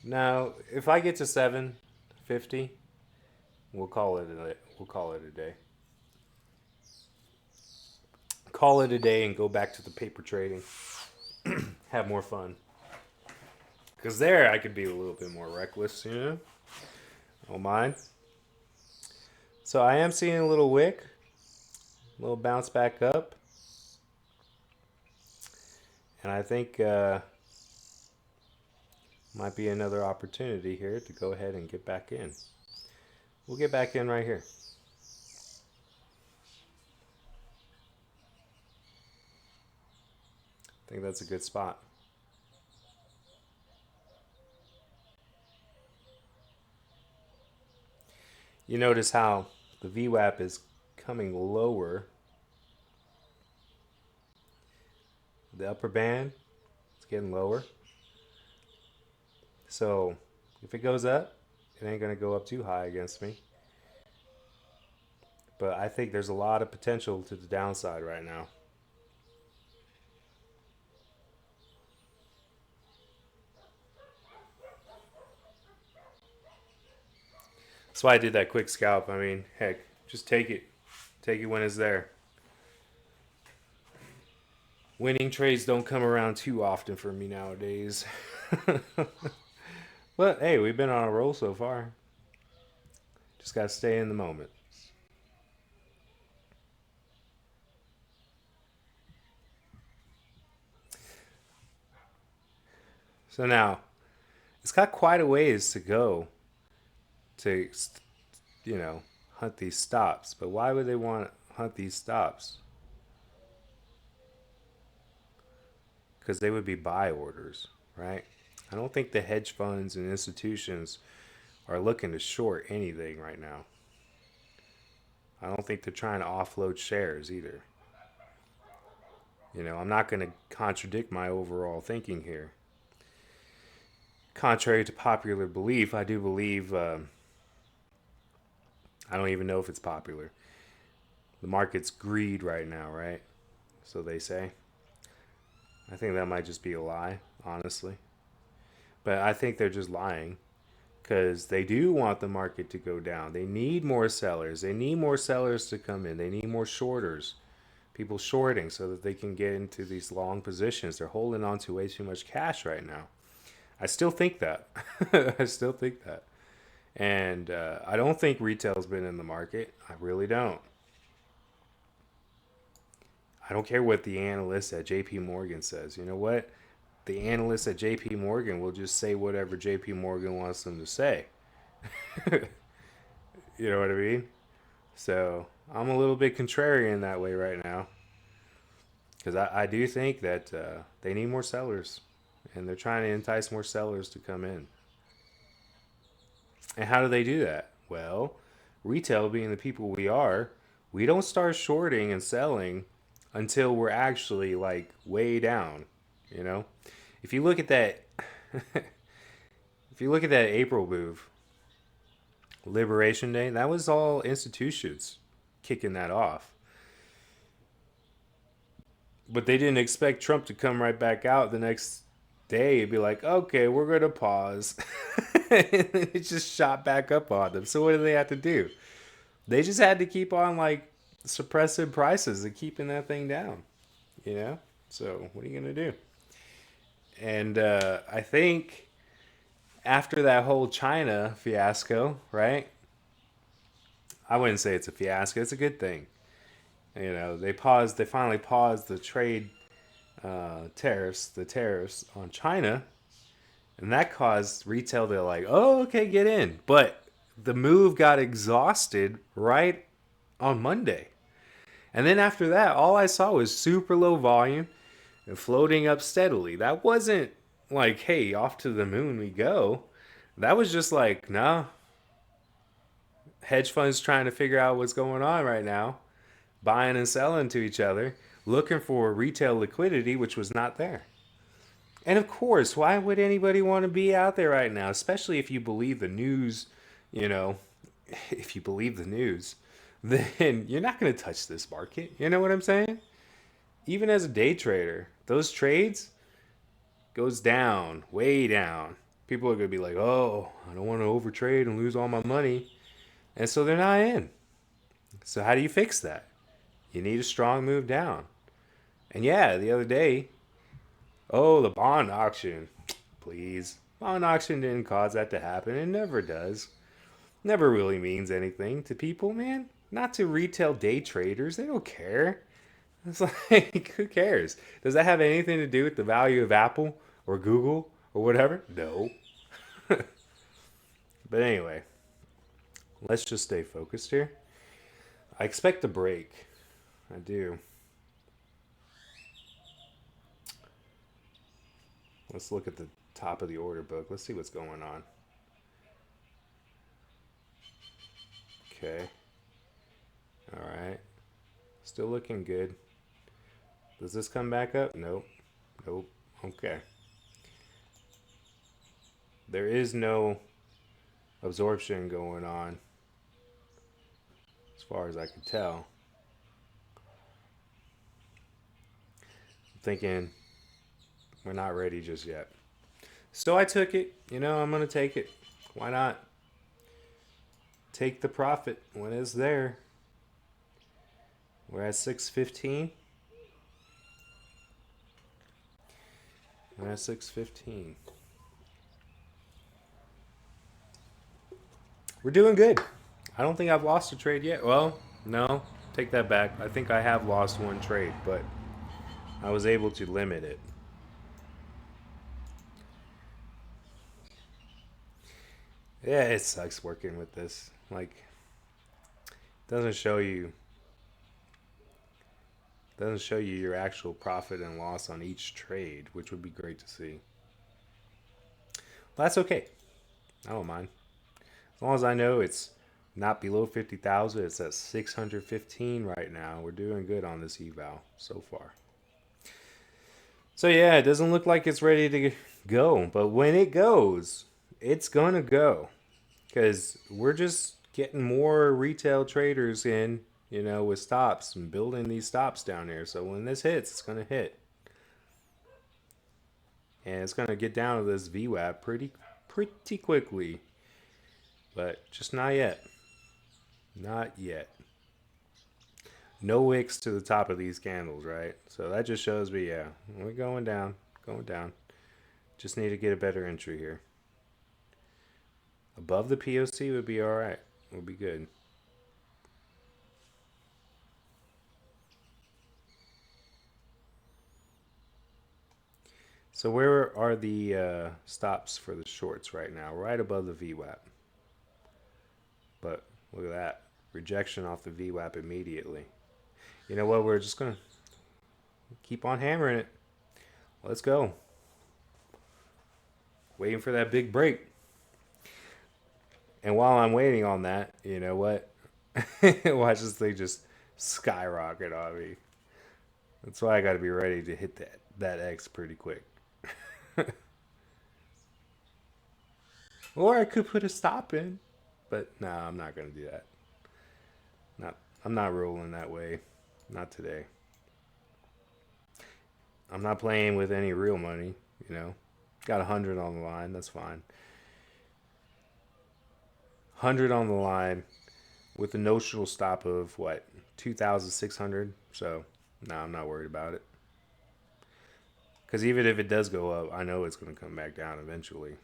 [SPEAKER 1] Now, if I get to 750, we'll call it a day. Call it a day and go back to the paper trading. Have more fun. Because there I could be a little bit more reckless, you know? Don't mind. So I am seeing a little wick, a little bounce back up. And I think might be another opportunity here to go ahead and get back in. We'll get back in right here. I think that's a good spot. You notice how the VWAP is coming lower. The upper band is getting lower. So if it goes up, it ain't going to go up too high against me. But I think there's a lot of potential to the downside right now. That's why I did that quick scalp. I mean, heck, just take it. Take it when it's there. Winning trades don't come around too often for me nowadays. But hey, we've been on a roll so far. Just got to stay in the moment. So now, it's got quite a ways to go to, you know, hunt these stops. But why would they want to hunt these stops? Because they would be buy orders, right? I don't think the hedge funds and institutions are looking to short anything right now. I don't think they're trying to offload shares either. You know, I'm not going to contradict my overall thinking here. Contrary to popular belief, I do believe, I don't even know if it's popular. The market's greed right now, right? So they say. I think that might just be a lie, honestly. But I think they're just lying because they do want the market to go down. They need more sellers. They need more sellers to come in. They need more shorters. People shorting so that they can get into these long positions. They're holding on to way too much cash right now. I still think that. I still think that. And I don't think retail's been in the market. I really don't. I don't care what the analyst at JP Morgan says. You know what? The analyst at JP Morgan will just say whatever JP Morgan wants them to say. You know what I mean? So I'm a little bit contrarian that way right now because I do think that they need more sellers and they're trying to entice more sellers to come in. And how do they do that? Well, retail being the people we are, we don't start shorting and selling until we're actually like way down, you know? If you look at that if you look at that April move, Liberation Day, that was all institutions kicking that off. But they didn't expect Trump to come right back out the next day and be like, okay, we're going to pause. And it just shot back up on them. So what do they have to do? They just had to keep on like suppressing prices and keeping that thing down, you know? So what are you going to do? And I think after that whole China fiasco, right? I wouldn't say it's a fiasco. It's a good thing. You know, they finally paused the trade the tariffs on China, and that caused retail to like, oh, okay, get in. But the move got exhausted right on Monday. And then after that, all I saw was super low volume and floating up steadily. That wasn't like, hey, off to the moon we go. That was just like, nah, hedge funds trying to figure out what's going on right now, buying and selling to each other, looking for retail liquidity, which was not there. And of course, why would anybody want to be out there right now, especially if you believe the news, you know, if you believe the news, then you're not going to touch this market. You know what I'm saying? Even as a day trader, those trades goes down, way down. People are going to be like, "Oh, I don't want to overtrade and lose all my money." And so they're not in. So how do you fix that? You need a strong move down. And yeah, the other day, oh, the bond auction. Please. Bond auction didn't cause that to happen. It never does. Never really means anything to people, man. Not to retail day traders. They don't care. It's like, who cares? Does that have anything to do with the value of Apple or Google or whatever? No. But anyway, let's just stay focused here. I expect a break. I do. Let's look at the top of the order book. Let's see what's going on. Okay. All right. Still looking good. Does this come back up? Nope. Nope. Okay. There is no absorption going on as far as I can tell. I'm thinking we're not ready just yet. So I took it. You know, I'm going to take it. Why not? Take the profit when it's there. We're at 615. We're at 615. We're doing good. I don't think I've lost a trade yet. Well, no, take that back. I think I have lost one trade, but I was able to limit it. Yeah, it sucks working with this. Like, doesn't show you doesn't show you your actual profit and loss on each trade, which would be great to see. But that's okay. I don't mind. As long as I know it's not below 50,000, it's at 615 right now. We're doing good on this eval so far. So yeah, it doesn't look like it's ready to go, but when it goes, it's gonna go because we're just getting more retail traders in, you know, with stops and building these stops down there. So when this hits, it's gonna hit, and it's gonna get down to this VWAP pretty quickly, but just not yet. Not yet. No wicks to the top of these candles, right? So that just shows me, yeah, we're going down, going down. Just need to get a better entry here. Above the POC would be all right. Would be good. So where are the stops for the shorts right now? Right above the VWAP. But look at that. Rejection off the VWAP immediately. You know what? We're just going to keep on hammering it. Let's go. Waiting for that big break. And while I'm waiting on that, you know what? Watch this thing just skyrocket on me. That's why I got to be ready to hit that X pretty quick. Or I could put a stop in, but no, I'm not gonna do that. Not, I'm not rolling that way. Not today. I'm not playing with any real money. You know, got 100 on the line. That's fine. 100 on the line with a notional stop of what 2,600. So no, I'm not worried about it. Because even if it does go up, I know it's going to come back down eventually.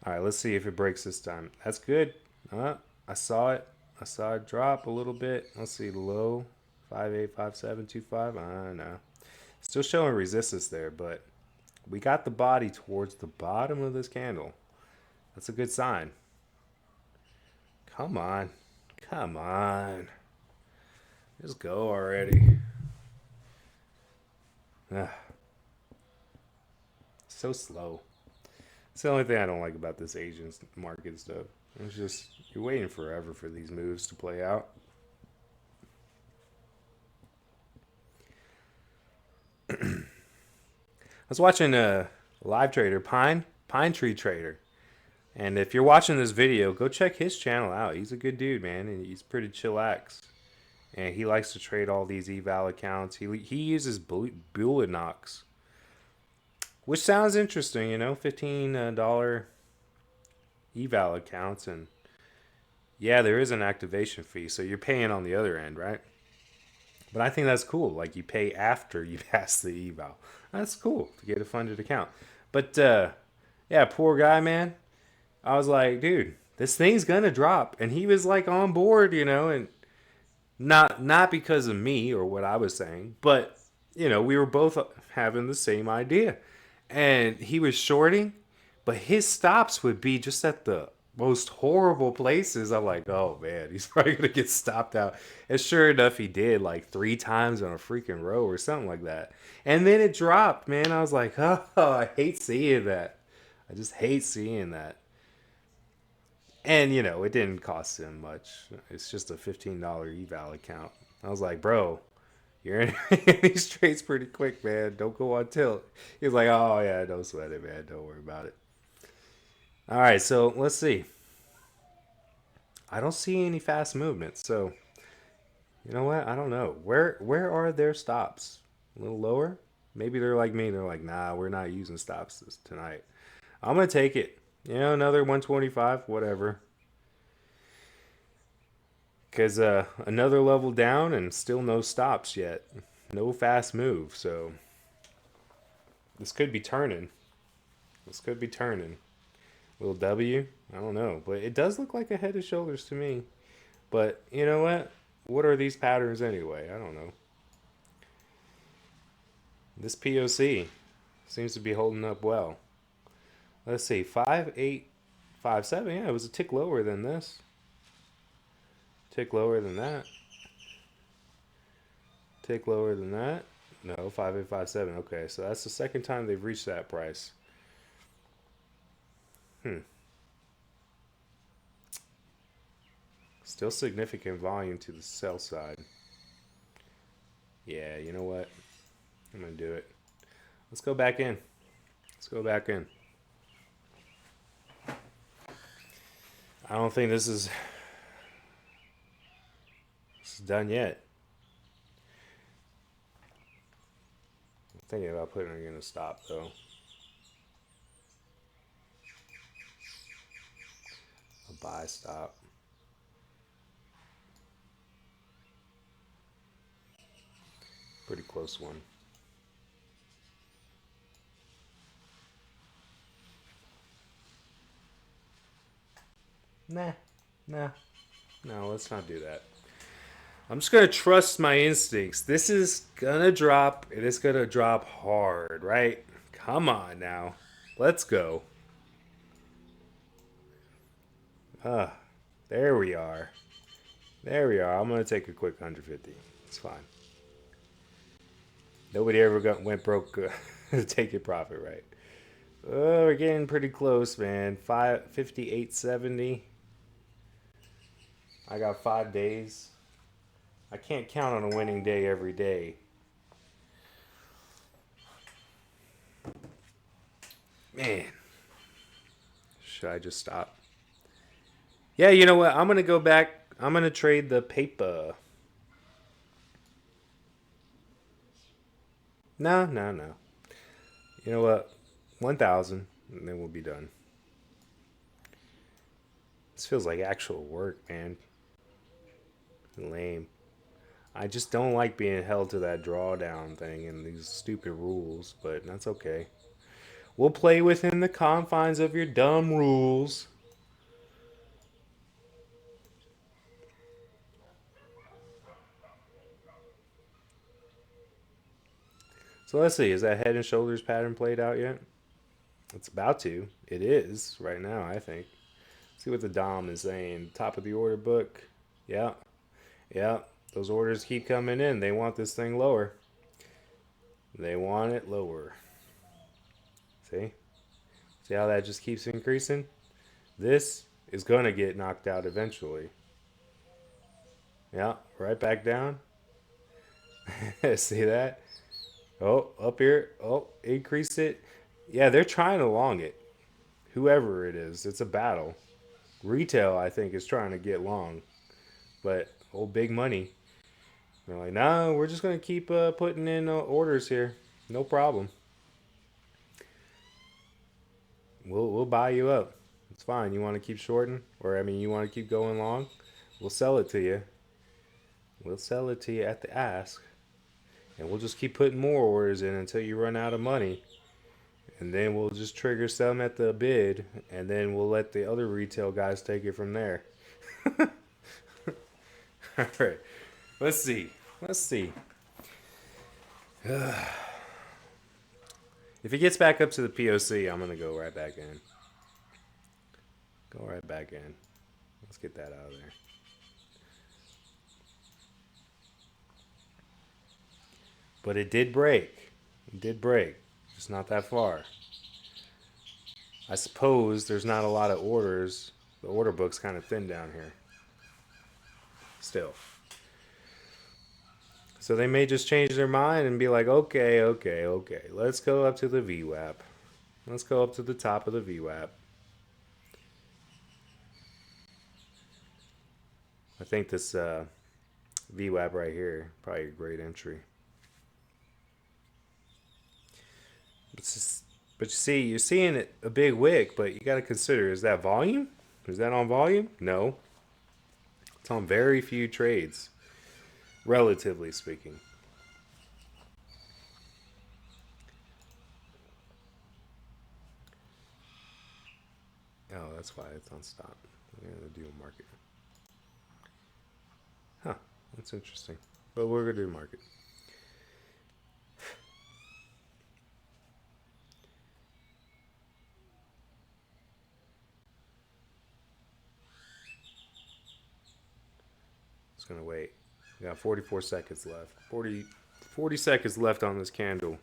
[SPEAKER 1] All right, let's see if it breaks this time. That's good. I saw it. I saw it drop a little bit. Let's see the low 585725. I know. Still showing resistance there, but we got the body towards the bottom of this candle. That's a good sign. Come on. Come on. Just go already. Ugh. So slow. It's the only thing I don't like about this Asian market stuff. It's just, you're waiting forever for these moves to play out. I was watching a live trader, Pine Tree Trader. And if you're watching this video, go check his channel out. He's a good dude, man, and he's pretty chillax. And he likes to trade all these eval accounts. He uses Bulinox, which sounds interesting, you know, $15 eval accounts, and yeah, there is an activation fee, so you're paying on the other end, right? But I think that's cool. Like you pay after you pass the eval. That's cool to get a funded account. But yeah, poor guy, man. I was like, dude, this thing's gonna drop, and he was like on board, you know, and not because of me or what I was saying, but you know, we were both having the same idea, and he was shorting, but his stops would be just at the most horrible places. I'm like, oh man, he's probably gonna get stopped out. And sure enough, he did like 3 times on a freaking row or something like that. And then it dropped, man. I was like, oh, I hate seeing that. I just hate seeing that. And you know, it didn't cost him much. It's just a $15 eval account. I was like, bro, you're in these trades pretty quick, man. Don't go on tilt. He's like, oh yeah, don't sweat it, man. Don't worry about it. All right, so let's see. I don't see any fast movements. So you know what? I don't know. Where are their stops? A little lower? Maybe they're like me. They're like, nah, we're not using stops tonight. I'm gonna take it. You know, another 125, whatever. Because another level down and still no stops yet. No fast move. So this could be turning. This could be turning. Little W? I don't know. But it does look like a head and shoulders to me. But you know what? What are these patterns anyway? I don't know. This POC seems to be holding up well. Let's see. 5857. Yeah, it was a tick lower than this. Tick lower than that. Tick lower than that. No, 5857. Okay, so that's the second time they've reached that price. Still significant volume to the sell side. Yeah, you know what? I'm going to do it. Let's go back in. Let's go back in. I don't think this is done yet. I'm thinking about putting it in a stop, though. A buy stop. Pretty close one. Nah, nah, no, let's not do that. I'm just gonna trust my instincts. This is gonna drop. It is gonna drop hard, right? Come on now, let's go. Ah, there we are. There we are. I'm gonna take a quick 150. It's fine. Nobody ever went broke to take your profit, right? Oh, we're getting pretty close, man. 58.70. I got 5 days. I can't count on a winning day every day. Man, should I just stop? Yeah, you know what? I'm gonna go back. I'm gonna trade the paper. No, no, no. You know what? 1,000, and then we'll be done. This feels like actual work, man. Lame. I just don't like being held to that drawdown thing and these stupid rules, but that's okay. We'll play within the confines of your dumb rules. So let's see. Is that head and shoulders pattern played out yet? It's about to. It is right now, I think. See what the Dom is saying. Top of the order book. Yeah. Yeah. Those orders keep coming in. They want this thing lower. They want it lower. See? See how that just keeps increasing? This is going to get knocked out eventually. Yeah. Right back down. See that? Oh, up here. Oh, increase it. Yeah, they're trying to long it. Whoever it is, it's a battle. Retail, I think, is trying to get long, but old big money, they're like, no, we're just gonna keep putting in orders here. No problem. We'll buy you up. It's fine. You want to keep shorting, or I mean, you want to keep going long? We'll sell it to you. We'll sell it to you at the ask, and we'll just keep putting more orders in until you run out of money. And then we'll just trigger some at the bid, and then we'll let the other retail guys take it from there. All right, let's see. Let's see. If it gets back up to the POC, I'm gonna go right back in. Go right back in. Let's get that out of there. But it did break. It did break. Just not that far. I suppose there's not a lot of orders. The order book's kind of thin down here. Still. So they may just change their mind and be like, okay, okay, okay. Let's go up to the VWAP. Let's go up to the top of the VWAP. I think this VWAP right here, probably a great entry. Just, but you see, you're seeing it a big wick, but you got to consider, is that volume? Is that on volume? No. It's on very few trades, relatively speaking. Oh, that's why it's on stop. We're going to do a market. Huh, that's interesting. But we're going to do market. Just going to wait. We got 44 seconds left. 40 seconds left on this candle.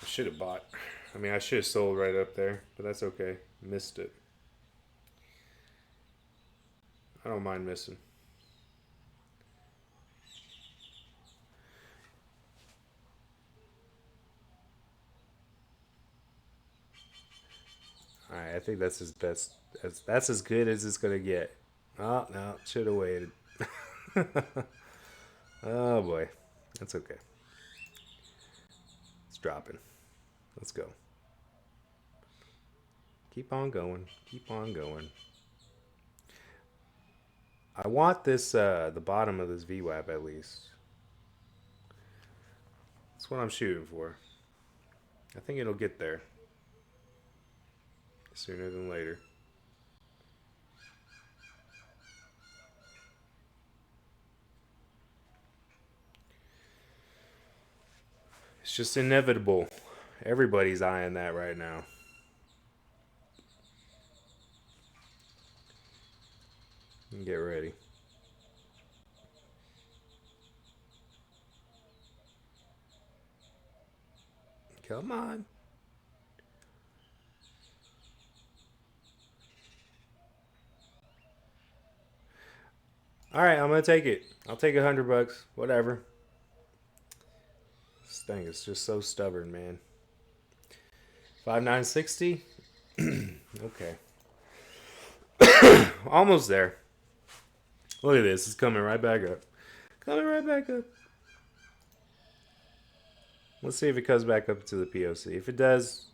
[SPEAKER 1] I should have bought. I mean, I should have sold right up there, but that's okay. Missed it. I don't mind missing. All right, I think that's his best. That's as good as it's gonna get. Oh no, should have waited. Oh boy, that's okay. It's dropping. Let's go. Keep on going. Keep on going. I want this the bottom of this VWAP at least. That's what I'm shooting for. I think it'll get there sooner than later. It's just inevitable. Everybody's eyeing that right now. Get ready. Come on. All right, I'm gonna take it. I'll take $100. Whatever. This thing is just so stubborn, man. 5960. Okay, almost there. Look at this. It's coming right back up. Coming right back up. Let's see if it comes back up to the POC. If it does,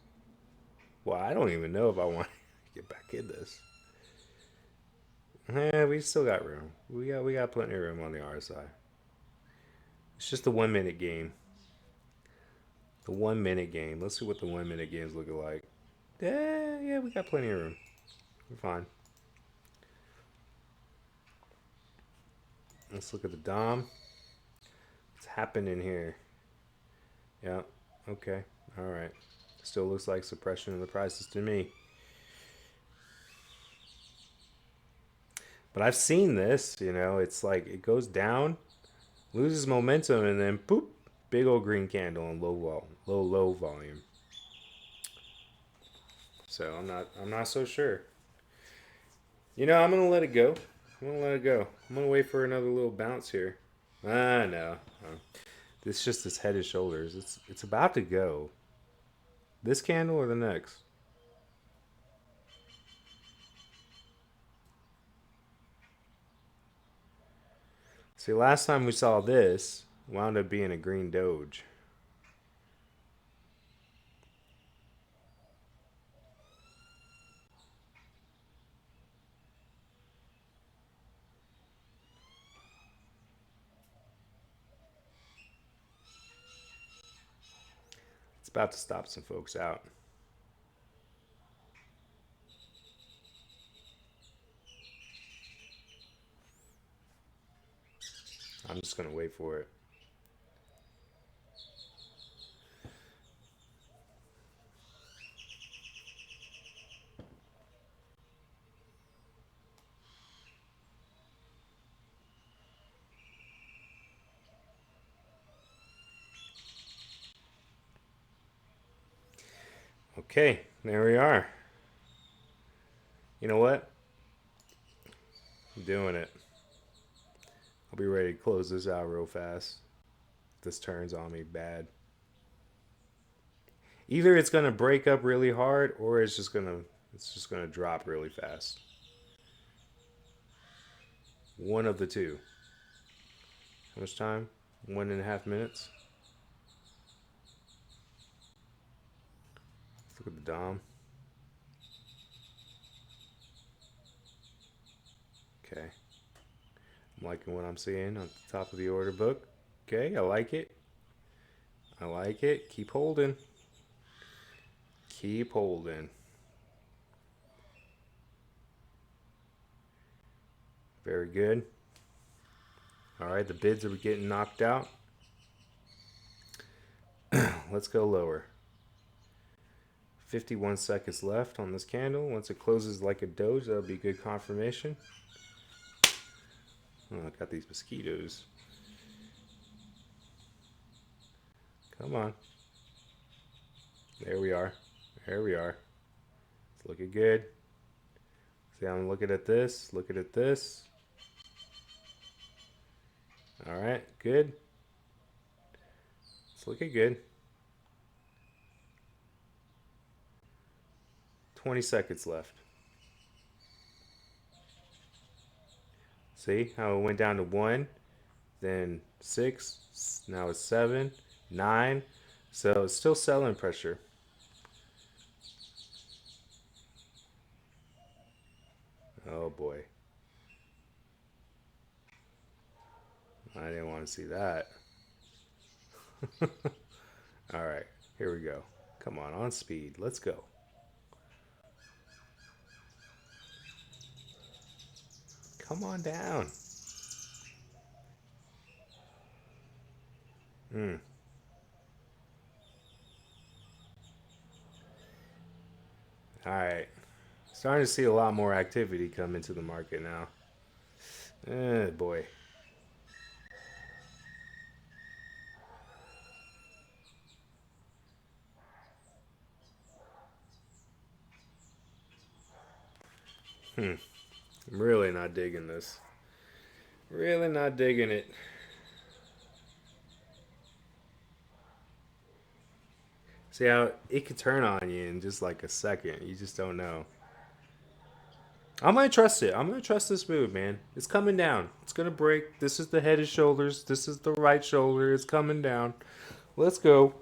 [SPEAKER 1] well, I don't even know if I want to get back in this. Yeah, we still got room. We got plenty of room on the RSI. It's just a 1 minute game. The 1 minute game. Let's see what the 1 minute games look like. Yeah, we got plenty of room. We're fine. Let's look at the Dom. What's happening here? Yeah. Okay. All right. Still looks like suppression of the prices to me. But I've seen this. It's like it goes down, loses momentum, and then boop, big old green candle and low volume. So I'm not so sure. I'm gonna let it go. I'm gonna let it go. I'm gonna wait for another little bounce here. No. It's just this head and shoulders. It's about to go. This candle or the next? See, last time we saw this wound up being a green doge. It's about to stop some folks out. I'm just gonna wait for it. Okay, there we are. You know what? I'm doing it. I'll be ready to close this out real fast. This turns on me bad. Either it's gonna break up really hard, or it's just gonna drop really fast. One of the two. How much time? 1.5 minutes. Let's look at the Dom. Okay. I'm liking what I'm seeing on the top of the order book. Okay, I like it. I like it. Keep holding. Keep holding. Very good. All right, the bids are getting knocked out. Let's go lower. 51 seconds left on this candle. Once it closes like a doge, that'll be good confirmation. Oh, I got these mosquitoes. Come on. There we are. There we are. It's looking good. See, I'm looking at this. Looking at this. All right, good. It's looking good. 20 seconds left. See how it went down to 1, then 6, now it's 7, 9. So it's still selling pressure. Oh boy. I didn't want to see that. All right, here we go. Come on speed. Let's go. Come on down. All right. Starting to see a lot more activity come into the market now. Boy. I'm really not digging this. Really not digging it. See how it could turn on you in just like a second. You just don't know. I'm gonna trust it. I'm gonna trust this move, man. It's coming down. It's gonna break. This is the head and shoulders. This is the right shoulder. It's coming down. Let's go.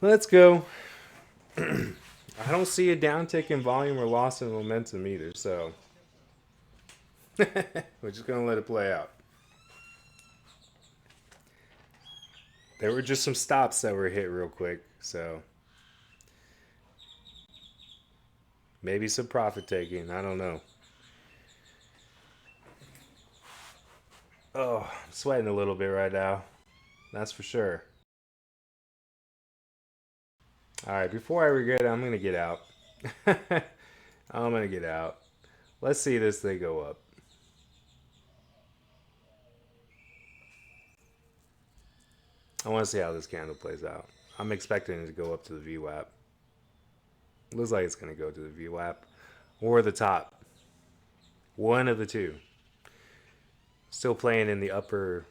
[SPEAKER 1] Let's go. I don't see a downtick in volume or loss in momentum either, so we're just gonna let it play out. There were just some stops that were hit real quick, so maybe some profit taking. I don't know. Oh, I'm sweating a little bit right now. That's for sure. All right, before I regret it, I'm gonna get out. I'm gonna get out. Let's see this thing go up. I want to see how this candle plays out. I'm expecting it to go up to the VWAP. Looks like it's gonna go to the VWAP or the top. One of the two. Still playing in the upper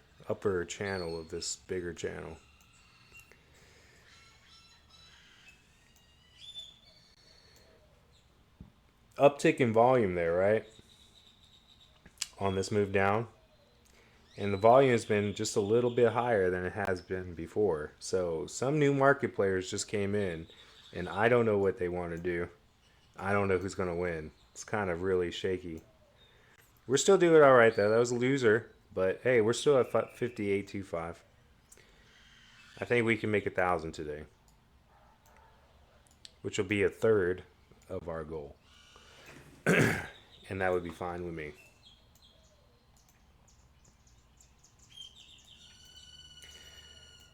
[SPEAKER 1] channel of this bigger channel. Uptick in volume there, right? On this move down. And the volume has been just a little bit higher than it has been before. So some new market players just came in, and I don't know what they want to do. I don't know who's going to win. It's kind of really shaky. We're still doing all right, though. That was a loser. But hey, we're still at 58.25. I think we can make 1,000 today, which will be a third of our goal. And that would be fine with me.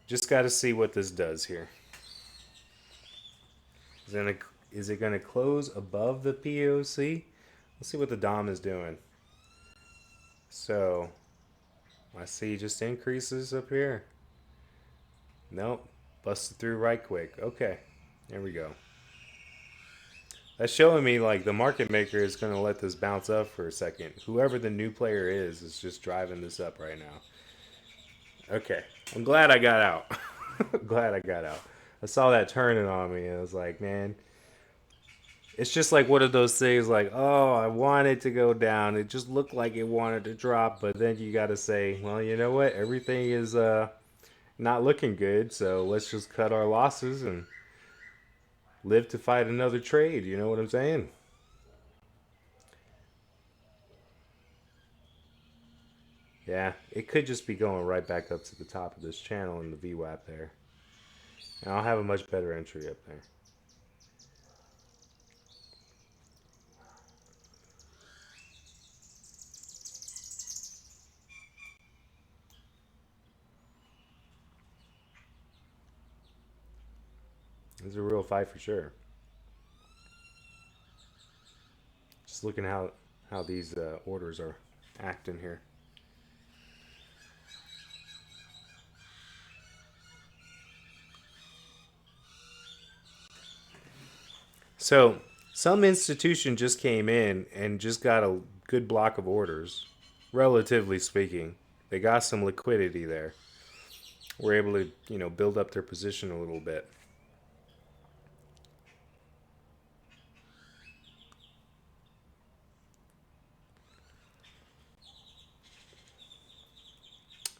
[SPEAKER 1] Just got to see what this does here. Is it gonna close above the POC? Let's see what the DOM is doing. So I see just increases up here. Nope, busted through right quick. Okay, there we go. That's showing me like the market maker is gonna let this bounce up for a second. Whoever the new player is just driving this up right now. Okay, I'm glad I got out. Glad I got out. I saw that turning on me and I was like, man, it's just like one of those things like, oh, I want it to go down. It just looked like it wanted to drop, but then you got to say, well, you know what? Everything is not looking good, so let's just cut our losses and live to fight another trade. You know what I'm saying? Yeah, it could just be going right back up to the top of this channel in the VWAP there. And I'll have a much better entry up there. It's a real fight for sure. Just looking how these orders are acting here. So some institution just came in and just got a good block of orders, relatively speaking. They got some liquidity there. We're able to, build up their position a little bit.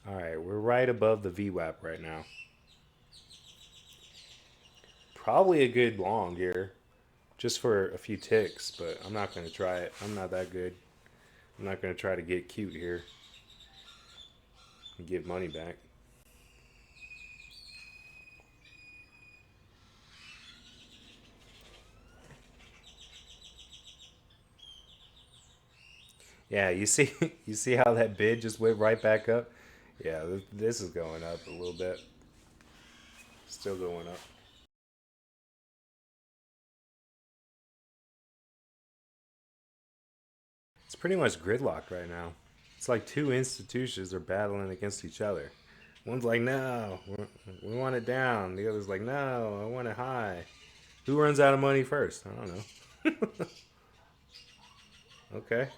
[SPEAKER 1] All right, we're right above the VWAP right now. Probably a good long here, just for a few ticks, but I'm not going to try it. I'm not that good. I'm not going to try to get cute here and get money back. Yeah, you see, you see how that bid just went right back up. Yeah, this is going up a little bit. Still going up. pretty much gridlocked right now. It's like two institutions are battling against each other. One's like, no, we want it down. The other's like, no, I want it high. Who runs out of money first? I don't know. Okay.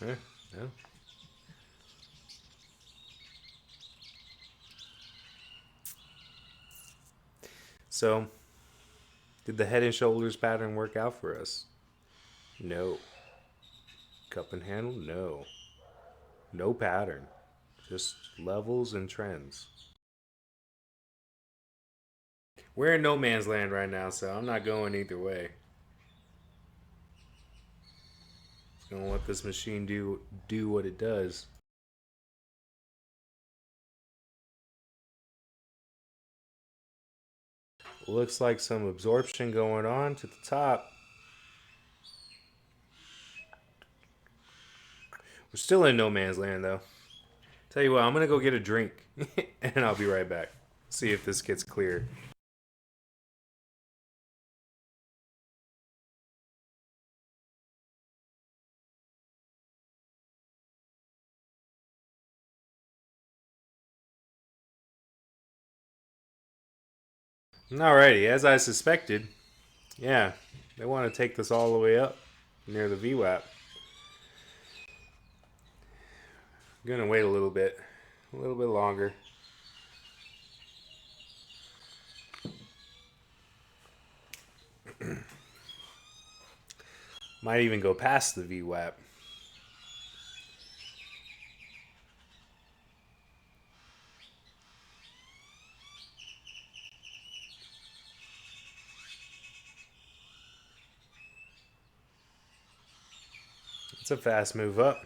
[SPEAKER 1] Yeah. Yeah. So, did the head and shoulders pattern work out for us? No. Cup and handle? No. No pattern. Just levels and trends. We're in no man's land right now, so I'm not going either way. Just gonna let this machine do what it does. Looks like some absorption going on to the top. We're still in no man's land though. Tell you what, I'm gonna go get a drink and I'll be right back. See if this gets clear. Alrighty, as I suspected, yeah, they want to take this all the way up near the VWAP. I'm gonna wait a little bit longer. Might even go past the VWAP. It's a fast move up.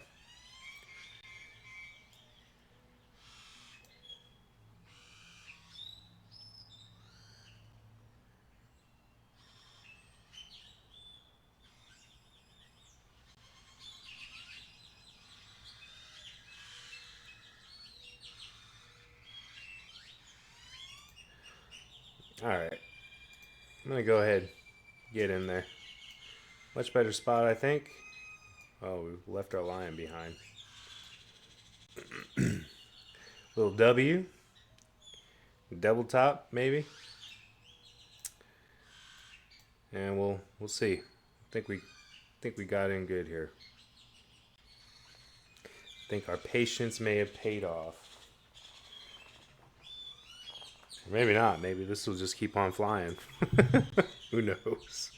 [SPEAKER 1] Alright, I'm gonna go ahead, get in there. Much better spot, I think. Oh, we left our lion behind. Little W, double top maybe, and we'll see. I think we got in good here. I think our patience may have paid off. Or maybe not. Maybe this will just keep on flying. Who knows?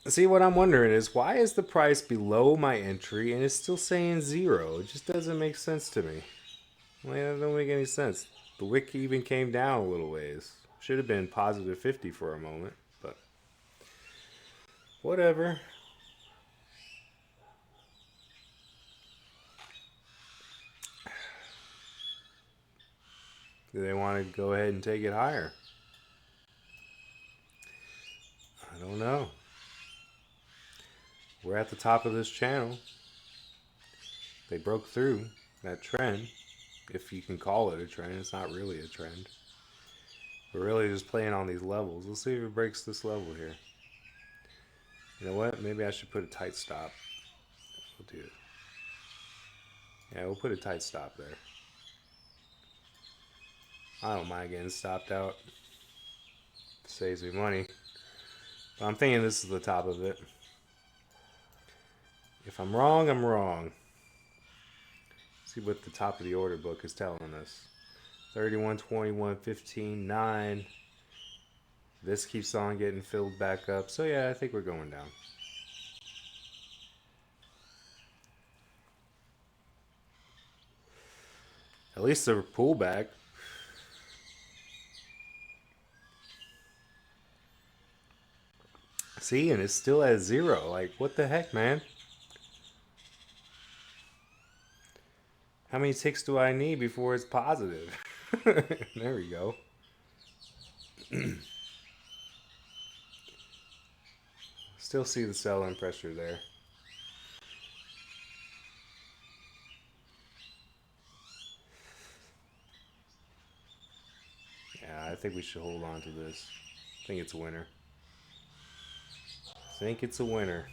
[SPEAKER 1] See, what I'm wondering is why is the price below my entry and it's still saying zero? It just doesn't make sense to me. Like, that don't make any sense. The wick even came down a little ways. Should have been positive 50 for a moment, but whatever. Do they want to go ahead and take it higher? I don't know. We're at the top of this channel. They broke through that trend, if you can call it a trend. It's not really a trend. We're really just playing on these levels. Let's see if it breaks this level here. You know what? Maybe I should put a tight stop. We'll do it. Yeah, we'll put a tight stop there. I don't mind getting stopped out. It saves me money. But I'm thinking this is the top of it. If I'm wrong, I'm wrong. See what the top of the order book is telling us. 31, 21, 15, 9. This keeps on getting filled back up. So yeah, I think we're going down. At least the pullback. See, and it's still at zero. Like, what the heck, man? How many ticks do I need before it's positive? There we go. Still see the selling pressure there. Yeah, I think we should hold on to this. I think it's a winner. I think it's a winner.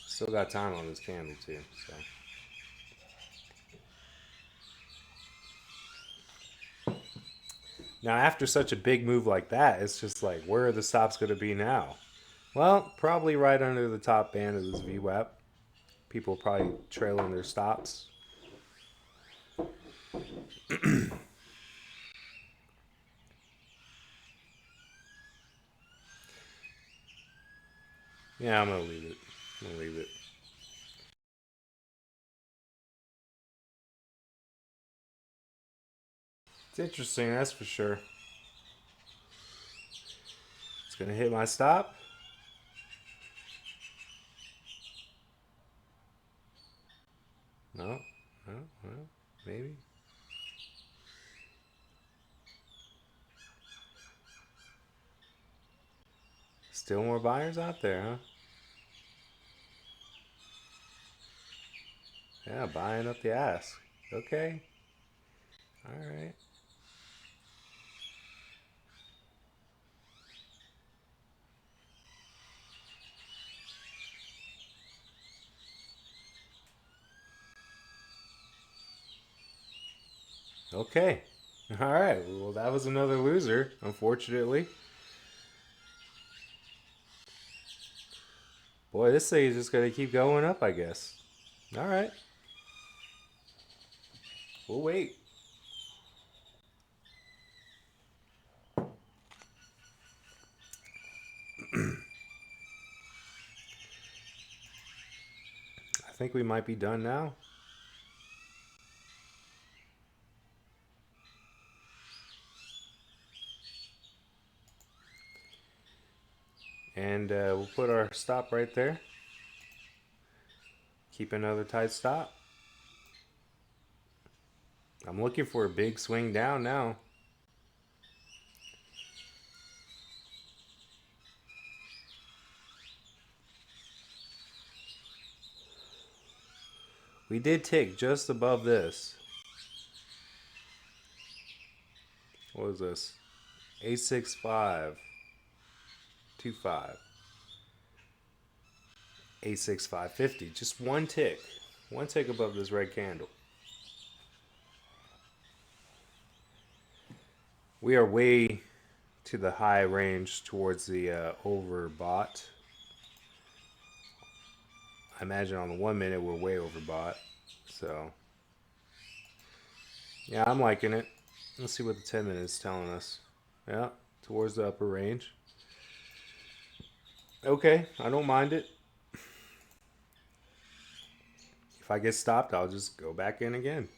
[SPEAKER 1] Still got time on this candle too, so. Now, after such a big move like that, it's just like, where are the stops going to be now? Well, probably right under the top band of this VWAP. People probably trailing their stops. Yeah, I'm going to leave it. I'm going to leave it. It's interesting, that's for sure. It's going to hit my stop. No, no, well, maybe. Still more buyers out there, huh? Yeah, buying up the ass. Okay. All right. Okay. All right. Well, that was another loser, unfortunately. Boy, this thing is just going to keep going up, I guess. All right. We'll wait. I think we might be done now. And we'll put our stop right there. Keep another tight stop. I'm looking for a big swing down now. We did tick just above this. What was this? 86525. 86550. Just one tick. One tick above this red candle. We are way to the high range towards the overbought. I imagine on the 1 minute we're way overbought. So, yeah, I'm liking it. Let's see what the 10 minutes is telling us. Yeah, towards the upper range. Okay, I don't mind it. If I get stopped, I'll just go back in again.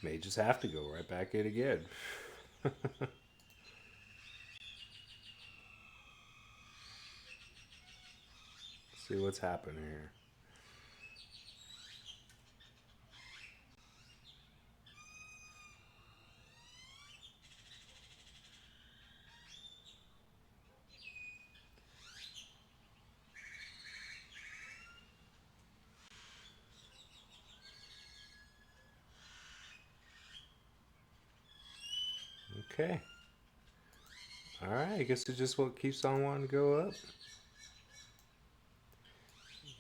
[SPEAKER 1] May just have to go right back in again. See what's happening here. Okay. All right. I guess it's just what keeps on wanting to go up.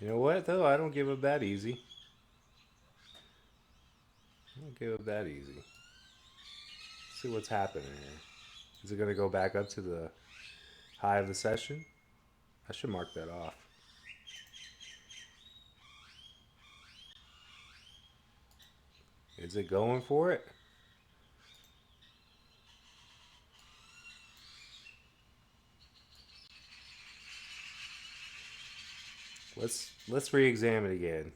[SPEAKER 1] You know what, though? I don't give up that easy. I don't give up that easy. Let's see what's happening here. Is it going to go back up to the high of the session? I should mark that off. Is it going for it? Let's re-examine again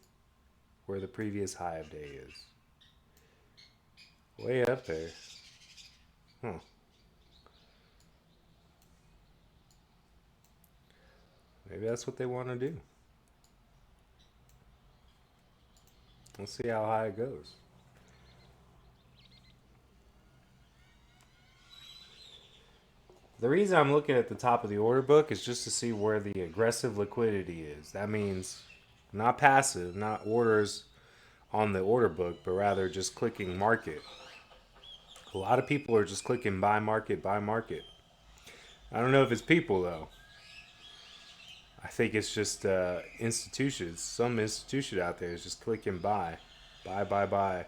[SPEAKER 1] where the previous high of day is. Way up there. Huh. Maybe that's what they want to do. Let's see how high it goes. The reason I'm looking at the top of the order book is just to see where the aggressive liquidity is. That means not passive, not orders on the order book, but rather just clicking market. A lot of people are just clicking buy market, buy market. I don't know if it's people though. I think it's just institutions. Some institution out there is just clicking buy, buy, buy, buy.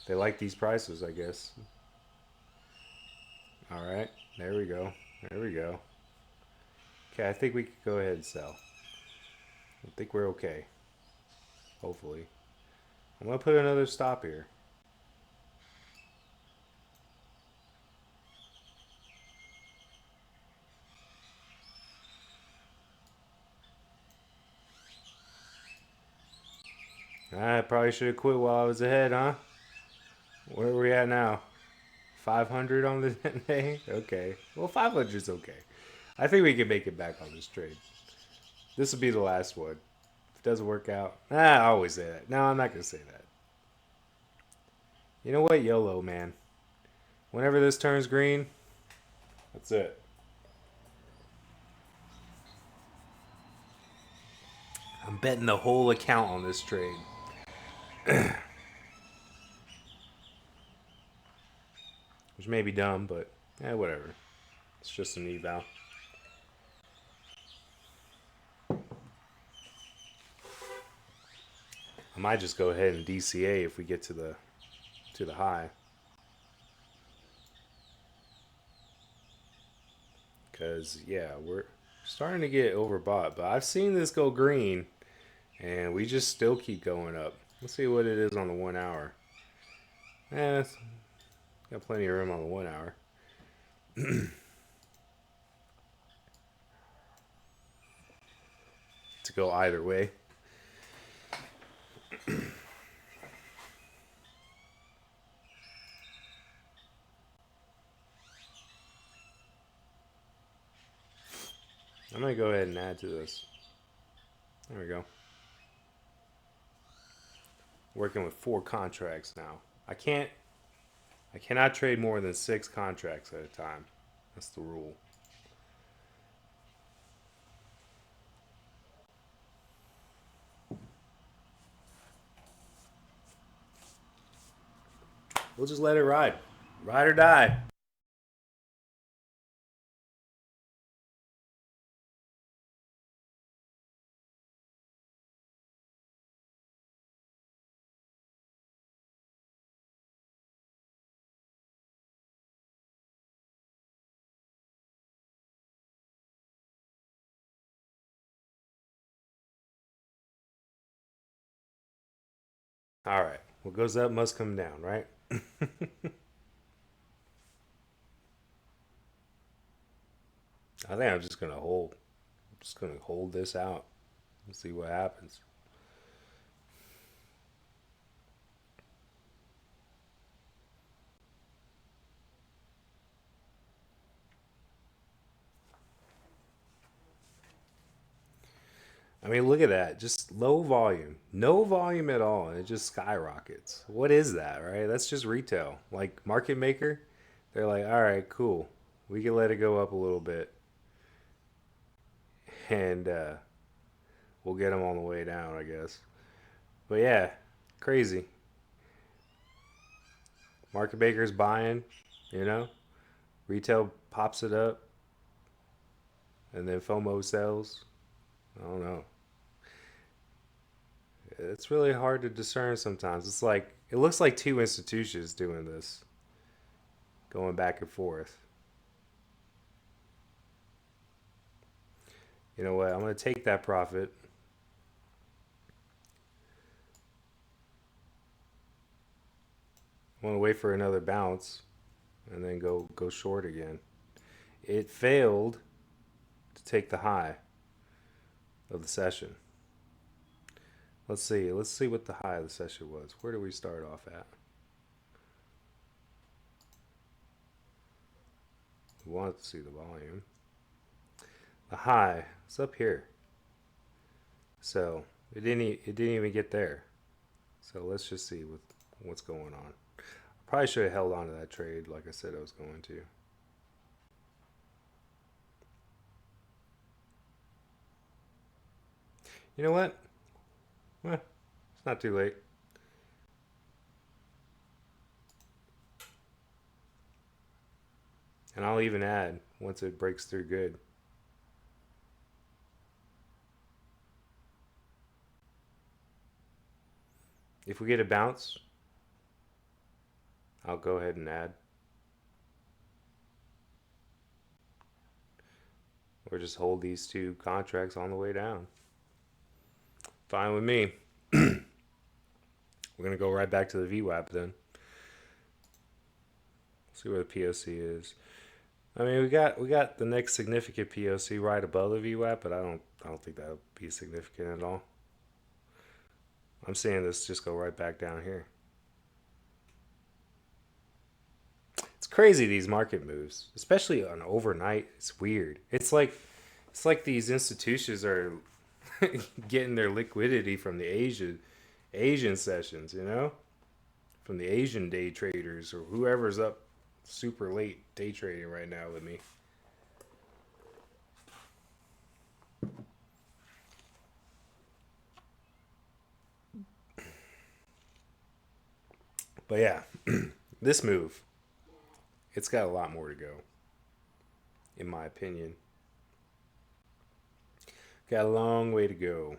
[SPEAKER 1] They like these prices, I guess. All right, there we go. There we go. Okay, I think we could go ahead and sell. I think we're okay. Hopefully. I'm gonna put another stop here. I probably should have quit while I was ahead, huh? Where are we at now? 500 on the day? Okay. Well, 500 is okay. I think we can make it back on this trade. This will be the last one. If it doesn't work out, I always say that. No, I'm not going to say that. You know what? YOLO, man. Whenever this turns green, that's it. I'm betting the whole account on this trade. Which may be dumb, but whatever. It's just an eval. I might just go ahead and DCA if we get to the high. Because, yeah, we're starting to get overbought. But I've seen this go green, and we just still keep going up. Let's see what it is on the 1 hour. Got plenty of room on the 1 hour. To go either way. I'm going to go ahead and add to this. There we go. Working with 4 contracts now. I cannot trade more than 6 contracts at a time. That's the rule. We'll just let it ride. Ride or die. All right. What goes up must come down, right? I think I'm just gonna hold. I'm just gonna hold this out and see what happens. I mean, look at that. Just low volume. No volume at all. And it just skyrockets. What is that, right? That's just retail. Like market maker, they're like, all right, cool. We can let it go up a little bit. And we'll get them on the way down, I guess. But yeah, crazy. Market maker's buying, you know? Retail pops it up. And then FOMO sells. I don't know. It's really hard to discern sometimes. It's like, it looks like 2 institutions doing this, going back and forth. You know what? I'm going to take that profit. I want to wait for another bounce and then go short again. It failed. to take the high of the session. Let's see. Let's see what the high of the session was. Where do we start off at? We want to see the volume. The high is up here. So it didn't even get there. So let's just see what's going on. I probably should have held on to that trade like I said I was going to. You know what? Well, it's not too late. And I'll even add once it breaks through good. If we get a bounce, I'll go ahead and add. Or just hold these two contracts on the way down. Fine with me. We're going to go right back to the VWAP then. See where the POC is. I mean, we got the next significant POC right above the VWAP, but I don't think that'll be significant at all. I'm seeing this just go right back down here. It's crazy these market moves, especially on overnight. It's weird. It's like these institutions are getting their liquidity from the Asian sessions, you know? From the Asian day traders or whoever's up super late day trading right now with me. But yeah, this move, it's got a lot more to go, in my opinion. Got a long way to go.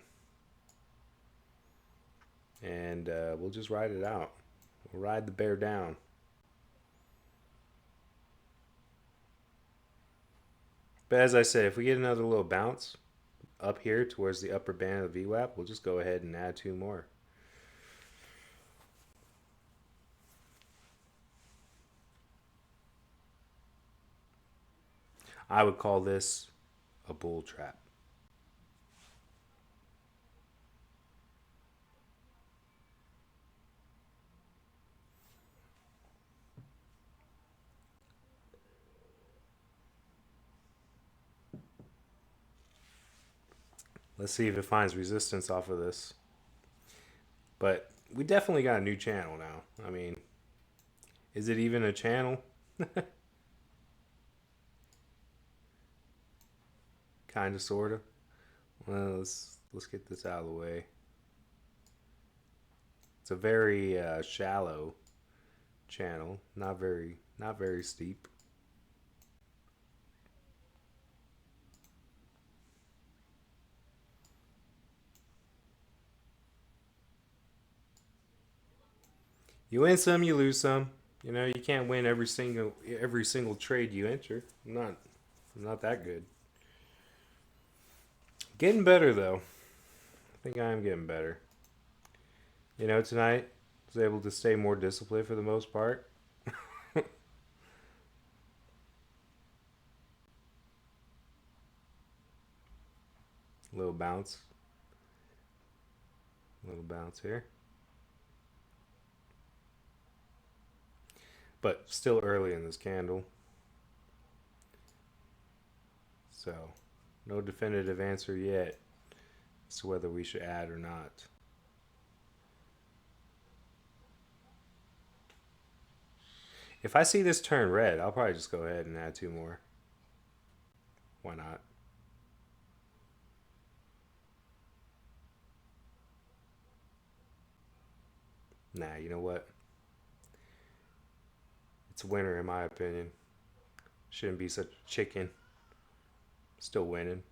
[SPEAKER 1] And we'll just ride it out. We'll ride the bear down. But as I said, if we get another little bounce up here towards the upper band of the VWAP, we'll just go ahead and add two more. I would call this a bull trap. Let's see if it finds resistance off of this. But we definitely got a new channel now. I mean, is it even a channel? Kind of, sort of. Well, let's get this out of the way. It's a very shallow channel, not very steep. You win some, you lose some. You know, you can't win every single trade you enter. I'm not that good. Getting better though. I think I am getting better. You know, tonight I was able to stay more disciplined for the most part. Little bounce. Little bounce here. But still early in this candle. So, no definitive answer yet as to whether we should add or not. If I see this turn red, I'll probably just go ahead and add two more. Why not? Nah, you know what? It's a winner in my opinion. Shouldn't be such a chicken. Still winning.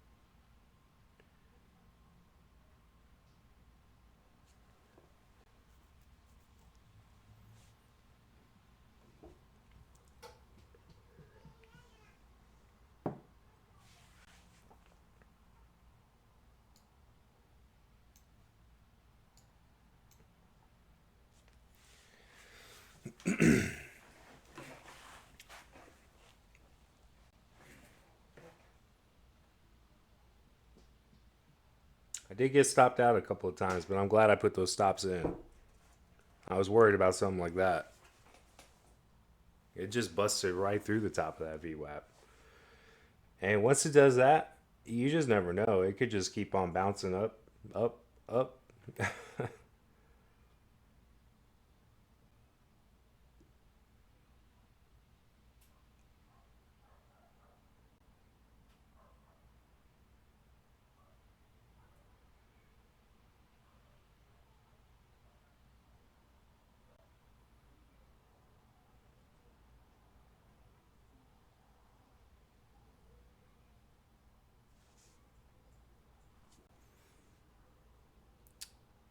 [SPEAKER 1] I did get stopped out a couple of times, but I'm glad I put those stops in. I was worried about something like that. It just busted right through the top of that VWAP. And once it does that, you just never know. It could just keep on bouncing up, up, up.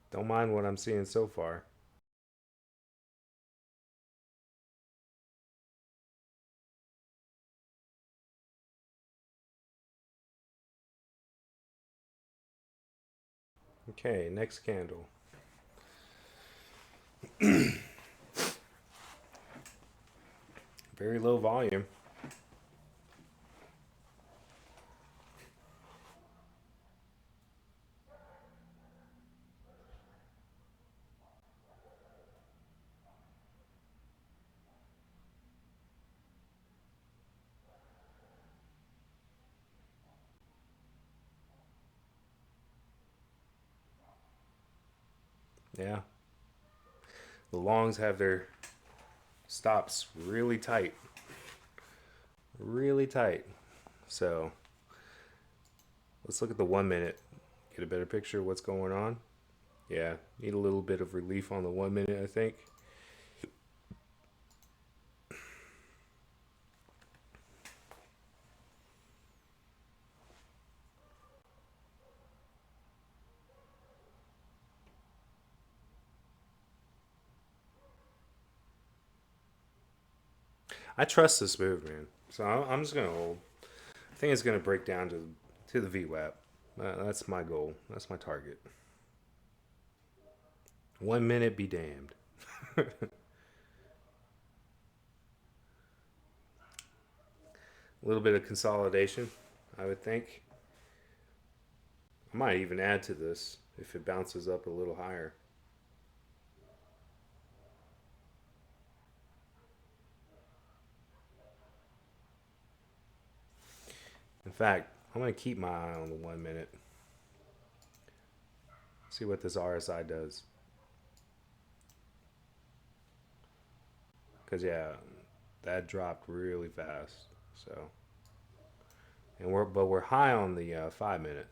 [SPEAKER 1] Don't mind what I'm seeing so far. Okay, next candle. Very low volume. Yeah. The longs have their stops really tight. Really tight. So let's look at the 1 minute. Get a better picture of what's going on. Yeah, need a little bit of relief on the 1 minute, I think. I trust this move, man. So I'm just gonna hold. I think it's gonna break down to the VWAP. That's my goal. That's my target. 1 minute, be damned. A little bit of consolidation, I would think. I might even add to this if it bounces up a little higher. In fact, I'm gonna keep my eye on the 1 minute. See what this RSI does. Cause yeah, that dropped really fast. So, and we're high on the 5 minute.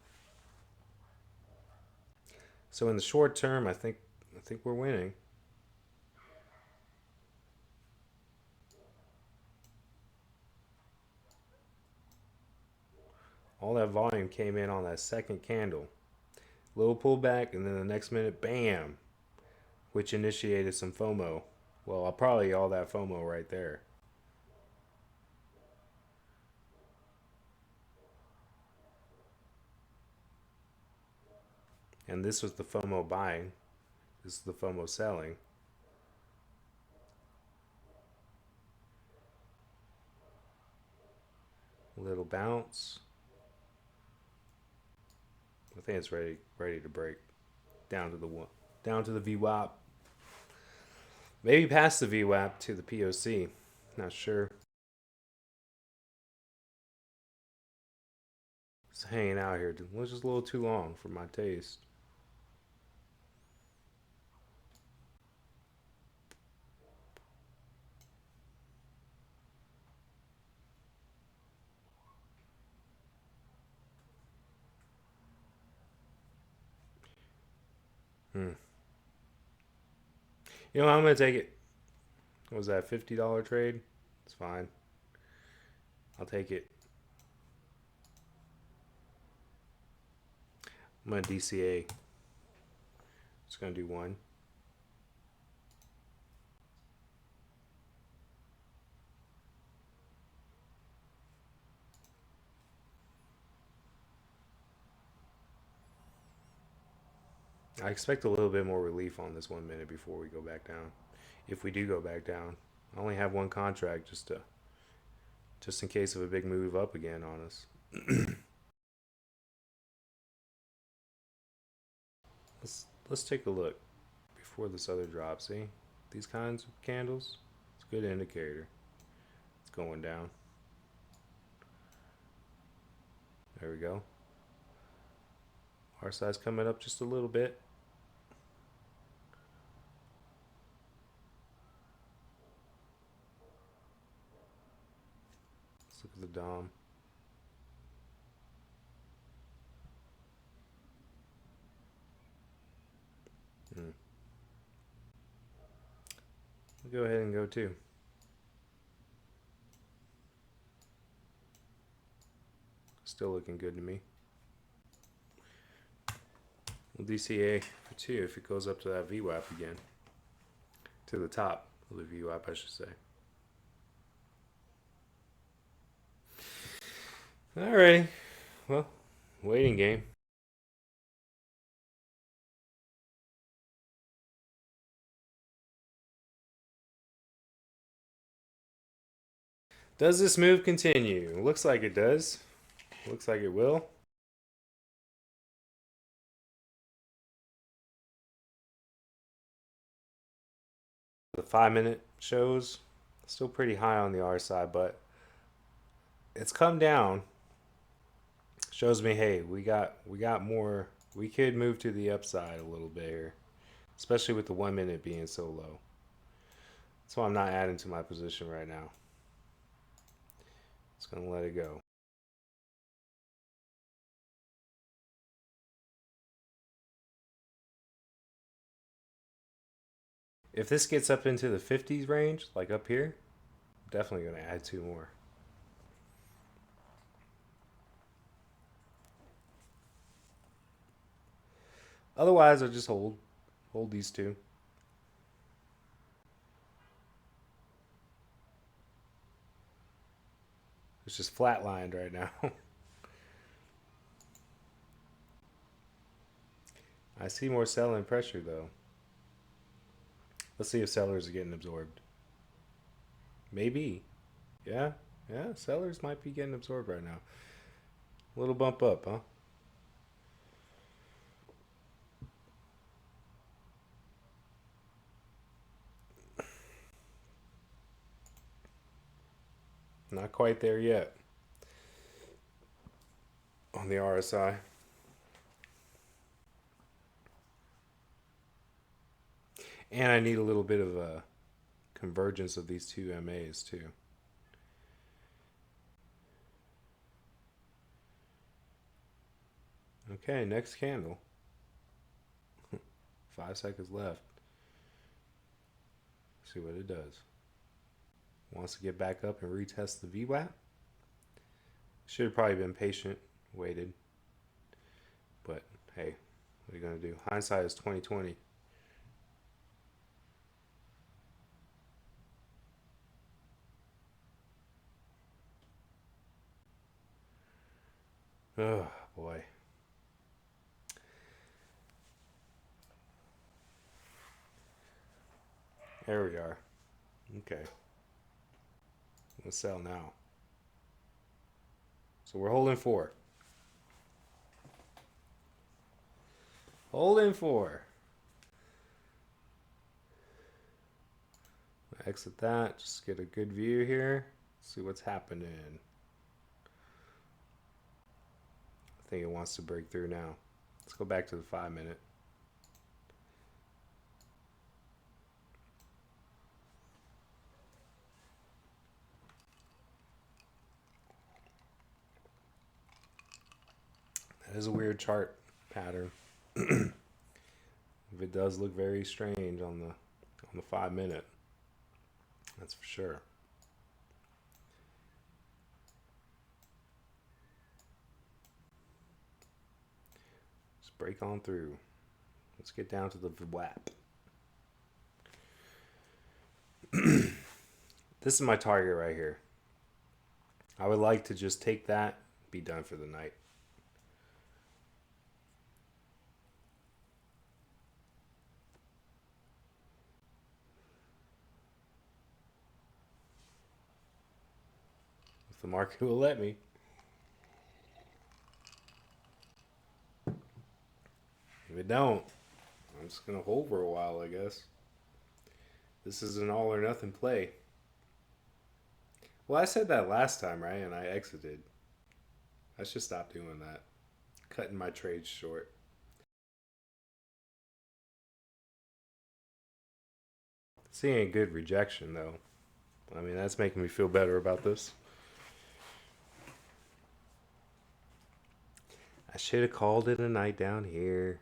[SPEAKER 1] So in the short term, I think we're winning. All that volume came in on that second candle. Little pullback, and then the next minute, bam, which initiated some FOMO. Well, probably all that FOMO right there. And this was the FOMO buying. This is the FOMO selling. A little bounce. I think it's ready to break down to the one, down to the VWAP. Maybe past the VWAP to the POC. Not sure. It's hanging out here. It was just a little too long for my taste. Hmm. You know, I'm gonna take it. What was that, $50 trade? It's fine. I'll take it. I'm gonna DCA. Just gonna do one. I expect a little bit more relief on this 1 minute before we go back down. If we do go back down, I only have one contract just in case of a big move up again on us. Let's take a look before this other drop. See these kinds of candles? It's a good indicator. It's going down. There we go. Our size coming up just a little bit. Let's look at the DOM. We'll go ahead and go too. Still looking good to me. We'll DCA for 2 if it goes up to that VWAP again. To the top of the VWAP, I should say. Alrighty. Well, waiting game. Does this move continue? Looks like it does. Looks like it will. The 5-minute shows still pretty high on the R side, but it's come down. Shows me, hey, we got more. We could move to the upside a little bit here, especially with the 1 minute being so low. That's why I'm not adding to my position right now. Just gonna let it go. If this gets up into the 50s range, like up here, I'm definitely gonna add 2 more. Otherwise, I'll just hold these 2. It's just flatlined right now. I see more selling pressure though. Let's see if sellers are getting absorbed. Maybe. Yeah. Yeah, sellers might be getting absorbed right now. A little bump up, huh? Not quite there yet on the RSI. And I need a little bit of a convergence of these 2 MAs too. Okay, next candle. 5 seconds left. See what it does. Wants to get back up and retest the VWAP. Should have probably been patient, waited. But hey, what are you gonna do? Hindsight is 2020. Oh boy. There we are. Okay. Let's sell now. So we're holding 4. Holding 4. Exit that. Just get a good view here. See what's happening. I think it wants to break through now. Let's go back to the 5 minute. That is a weird chart pattern. It does look very strange on the 5 minute. That's for sure. Just break on through. Let's get down to the VWAP. This is my target right here. I would like to just take that, be done for the night. If the market will let me. If it don't, I'm just gonna hold for a while, I guess. This is an all or nothing play. Well, I said that last time, right? And I exited. I should stop doing that. Cutting my trades short. Seeing good rejection though. I mean, that's making me feel better about this. I should have called it a night down here.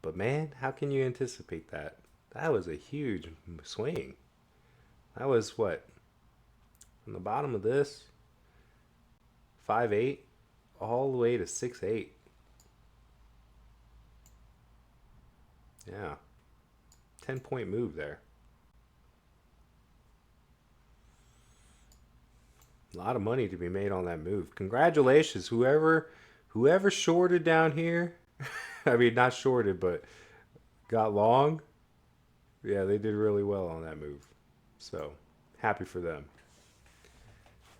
[SPEAKER 1] But man, how can you anticipate that? That was a huge swing. That was what? From the bottom of this, 5.8, all the way to 6.8. Yeah. 10-point move there. A lot of money to be made on that move. Congratulations, whoever shorted down here. I mean, not shorted, but got long. Yeah, they did really well on that move. So, happy for them.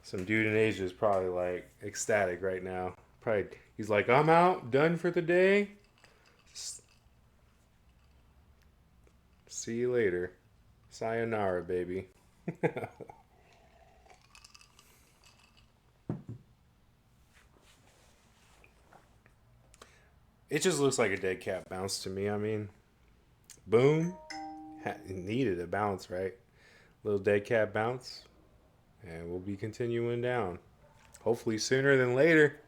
[SPEAKER 1] Some dude in Asia is probably like ecstatic right now. Probably he's like, "I'm out, done for the day. See you later. Sayonara, baby." It just looks like a dead cat bounce to me. I mean, boom. Needed a bounce, right? Little dead cat bounce. And we'll be continuing down. Hopefully sooner than later.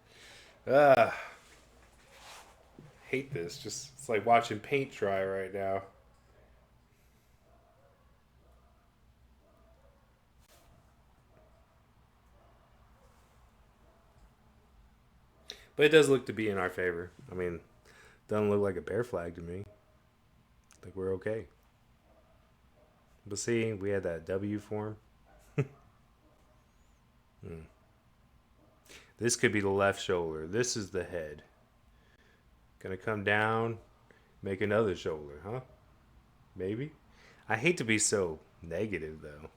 [SPEAKER 1] Ah, hate this. Just it's like watching paint dry right now. But it does look to be in our favor. I mean, doesn't look like a bear flag to me. I think we're okay. But see, we had that W form. Hmm. This could be the left shoulder. This is the head. Gonna come down, make another shoulder, huh? Maybe. I hate to be so negative though,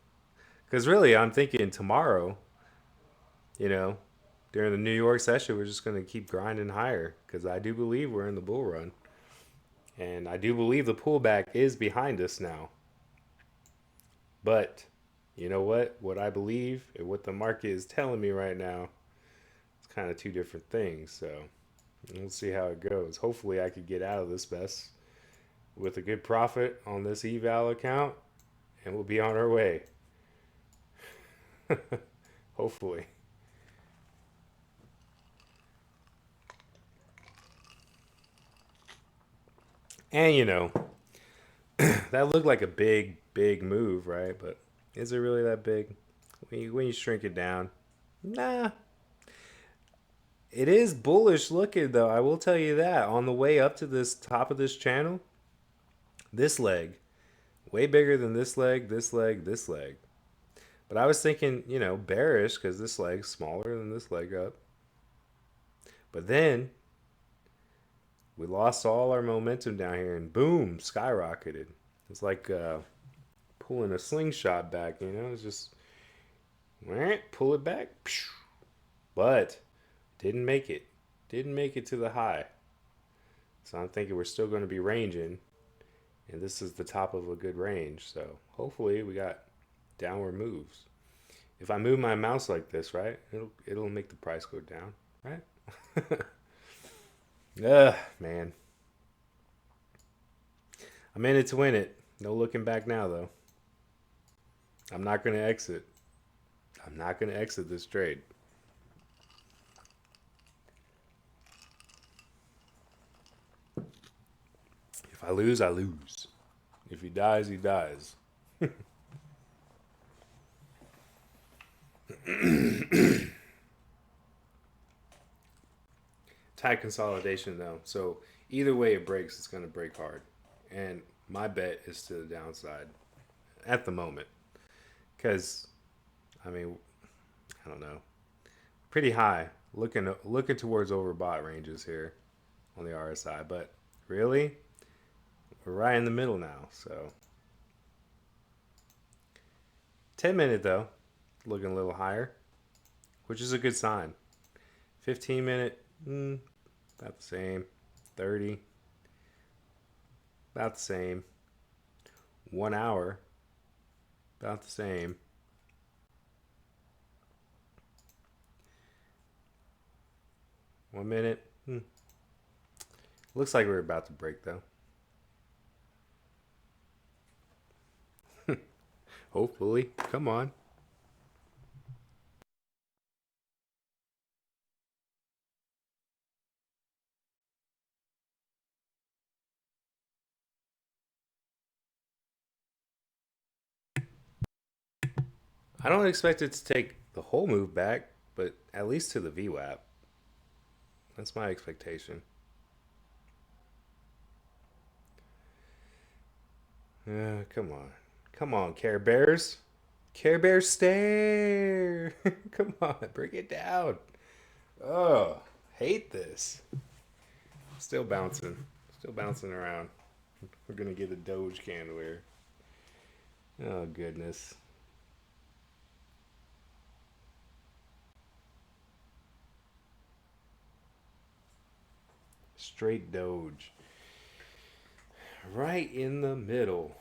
[SPEAKER 1] because really I'm thinking tomorrow. You know, during the New York session, we're just gonna keep grinding higher because I do believe we're in the bull run, and I do believe the pullback is behind us now. But you know what? What I believe and what the market is telling me right now, it's kind of two different things. So we'll see how it goes. Hopefully, I could get out of this mess with a good profit on this eval account, and we'll be on our way. Hopefully. And that looked like a big move, right? But is it really that big? When you shrink it down, nah. It is bullish looking though. I will tell you that. On the way up to this top of this channel, this leg, way bigger than this leg, this leg, this leg. But I was thinking, bearish because this leg's smaller than this leg up. But then we lost all our momentum down here and boom, skyrocketed. It's like pulling a slingshot back, It's just pull it back. But didn't make it. Didn't make it to the high. So I'm thinking we're still going to be ranging. And this is the top of a good range. So hopefully we got downward moves. If I move my mouse like this, right, it'll make the price go down, right? Ugh, man. I'm in it to win it. No looking back now, though. I'm not going to exit. I'm not going to exit this trade. If I lose, I lose. If he dies, he dies. Tight consolidation, though. So either way it breaks, it's going to break hard. And my bet is to the downside at the moment. Because, I mean, I don't know. Pretty high. Looking towards overbought ranges here on the RSI. But really, we're right in the middle now. So 10-minute, though, looking a little higher, which is a good sign. 15-minute, about the same. 30. About the same. 1 hour. About the same. 1 minute. Looks like we're about to break though. Hopefully. Come on. I don't expect it to take the whole move back, but at least to the VWAP. That's my expectation. Come on. Come on, Care Bears. Care Bears stare. Come on, bring it down. Oh, hate this. Still bouncing. Still bouncing around. We're going to get a Doge candle here. Oh, goodness. Straight Doge. Right in the middle.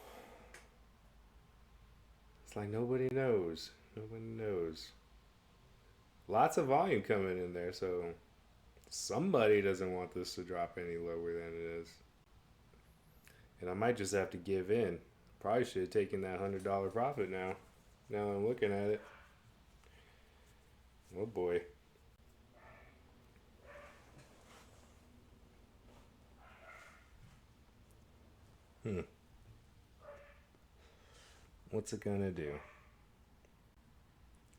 [SPEAKER 1] It's like nobody knows. Nobody knows. Lots of volume coming in there, so somebody doesn't want this to drop any lower than it is. And I might just have to give in. Probably should have taken that $100 profit now. Now I'm looking at it. Oh boy. Hmm. What's it gonna do?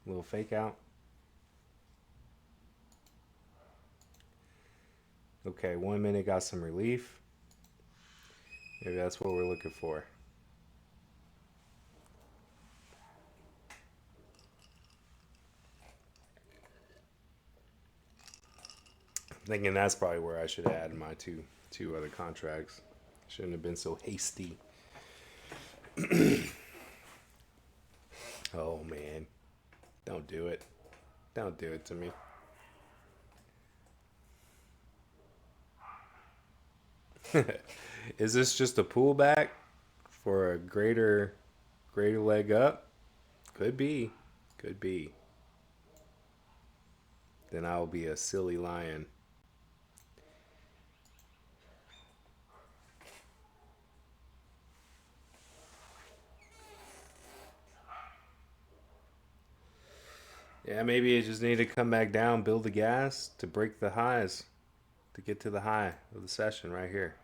[SPEAKER 1] A little fake out. Okay, 1 minute got some relief. Maybe that's what we're looking for. Thinking that's probably where I should add my two other contracts. Shouldn't have been so hasty. Oh man. Don't do it. Don't do it to me. Is this just a pullback for a greater leg up? Could be. Could be. Then I'll be a silly lion. Yeah, maybe it just need to come back down, build the gas to break the highs, to get to the high of the session right here.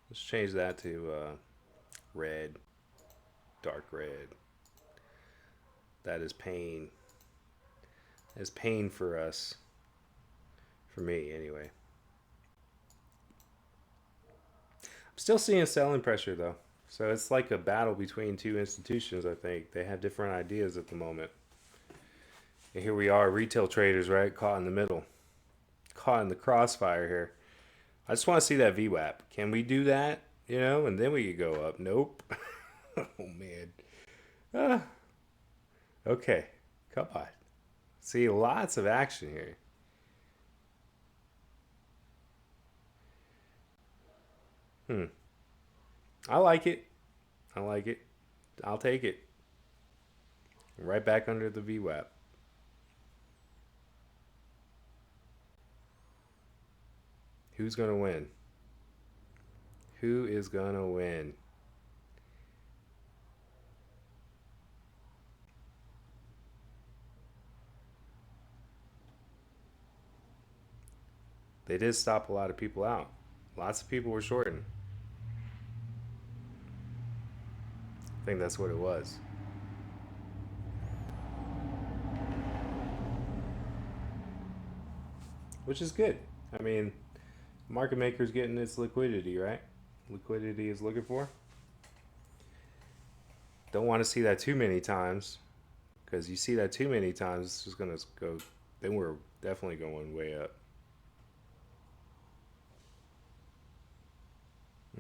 [SPEAKER 1] Let's change that to red, dark red. That is pain. That is pain for us. For me, anyway. I'm still seeing selling pressure though. So it's like a battle between two institutions, I think. They have different ideas at the moment. And here we are, retail traders, right? Caught in the middle. Caught in the crossfire here. I just want to see that VWAP. Can we do that? You know, and then we could go up. Nope. Oh man. Ah, okay. Come on. See lots of action here. Hmm. I like it. I like it. I'll take it. Right back under the VWAP. Who's gonna win? Who is gonna win? They did stop a lot of people out. Lots of people were shorting. I think that's what it was. Which is good. I mean, market maker's getting its liquidity, right? Liquidity is looking for. Don't want to see that too many times, because you see that too many times, it's just gonna go. Then we're definitely going way up.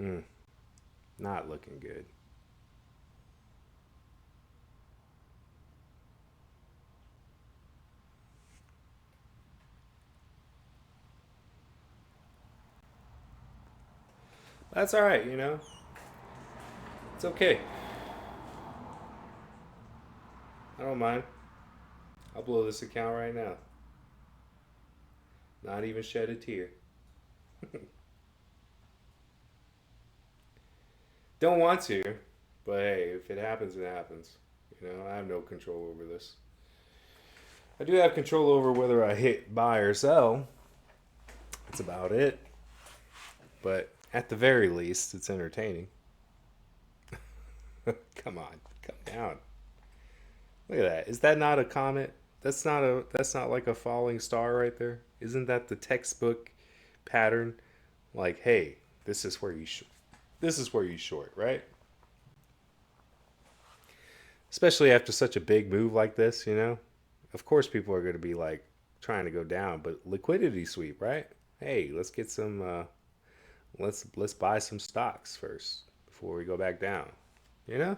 [SPEAKER 1] Mm, not looking good. That's all right, you know. It's okay. I don't mind. I'll blow this account right now. Not even shed a tear. Don't want to, but hey, if it happens, it happens. You know, I have no control over this. I do have control over whether I hit buy or sell. That's about it. But at the very least, it's entertaining. Come on, come down. Look at that. Is that not a comet? That's not like a falling star right there. Isn't that the textbook pattern? Like, hey, this is where you this is where you short, right? Especially after such a big move like this, you know? Of course people are going to be like trying to go down, but liquidity sweep, right? Hey, let's get some let's buy some stocks first before we go back down. You know?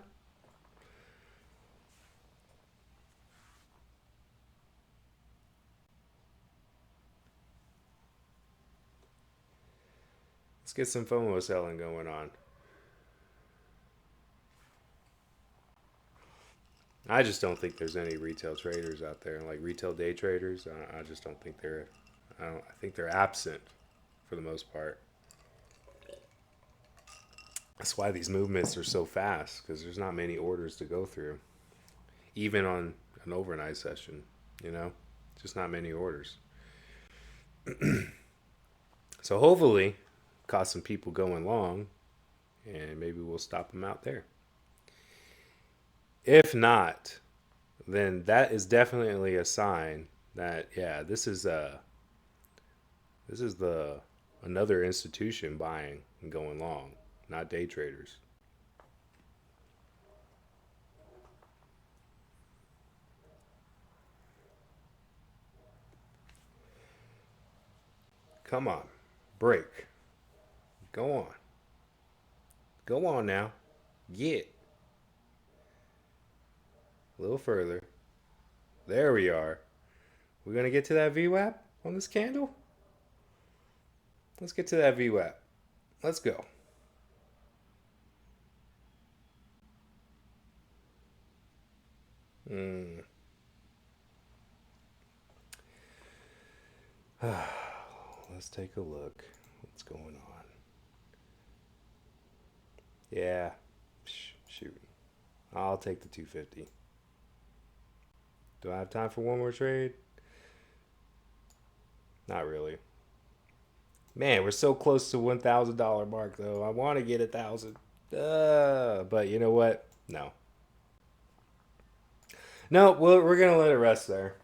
[SPEAKER 1] Let's get some FOMO selling going on. I just don't think there's any retail traders out there, like retail day traders. I just don't think they're. I think they're absent for the most part. That's why these movements are so fast because there's not many orders to go through, even on an overnight session. You know, just not many orders. So hopefully, caught some people going long, and maybe we'll stop them out there. If not, then that is definitely a sign that yeah, this is the another institution buying and going long, not day traders. Come on, break, go on, go on now, get a little further. There we are. We're gonna get to that VWAP on this candle. Let's get to that VWAP. Let's go. Mm. Let's take a look. What's going on? Yeah. Shoot. I'll take the 250. Do I have time for one more trade? Not really. Man, we're so close to $1,000 mark though. I want to get 1,000. But you know what? No. No, we're gonna let it rest there.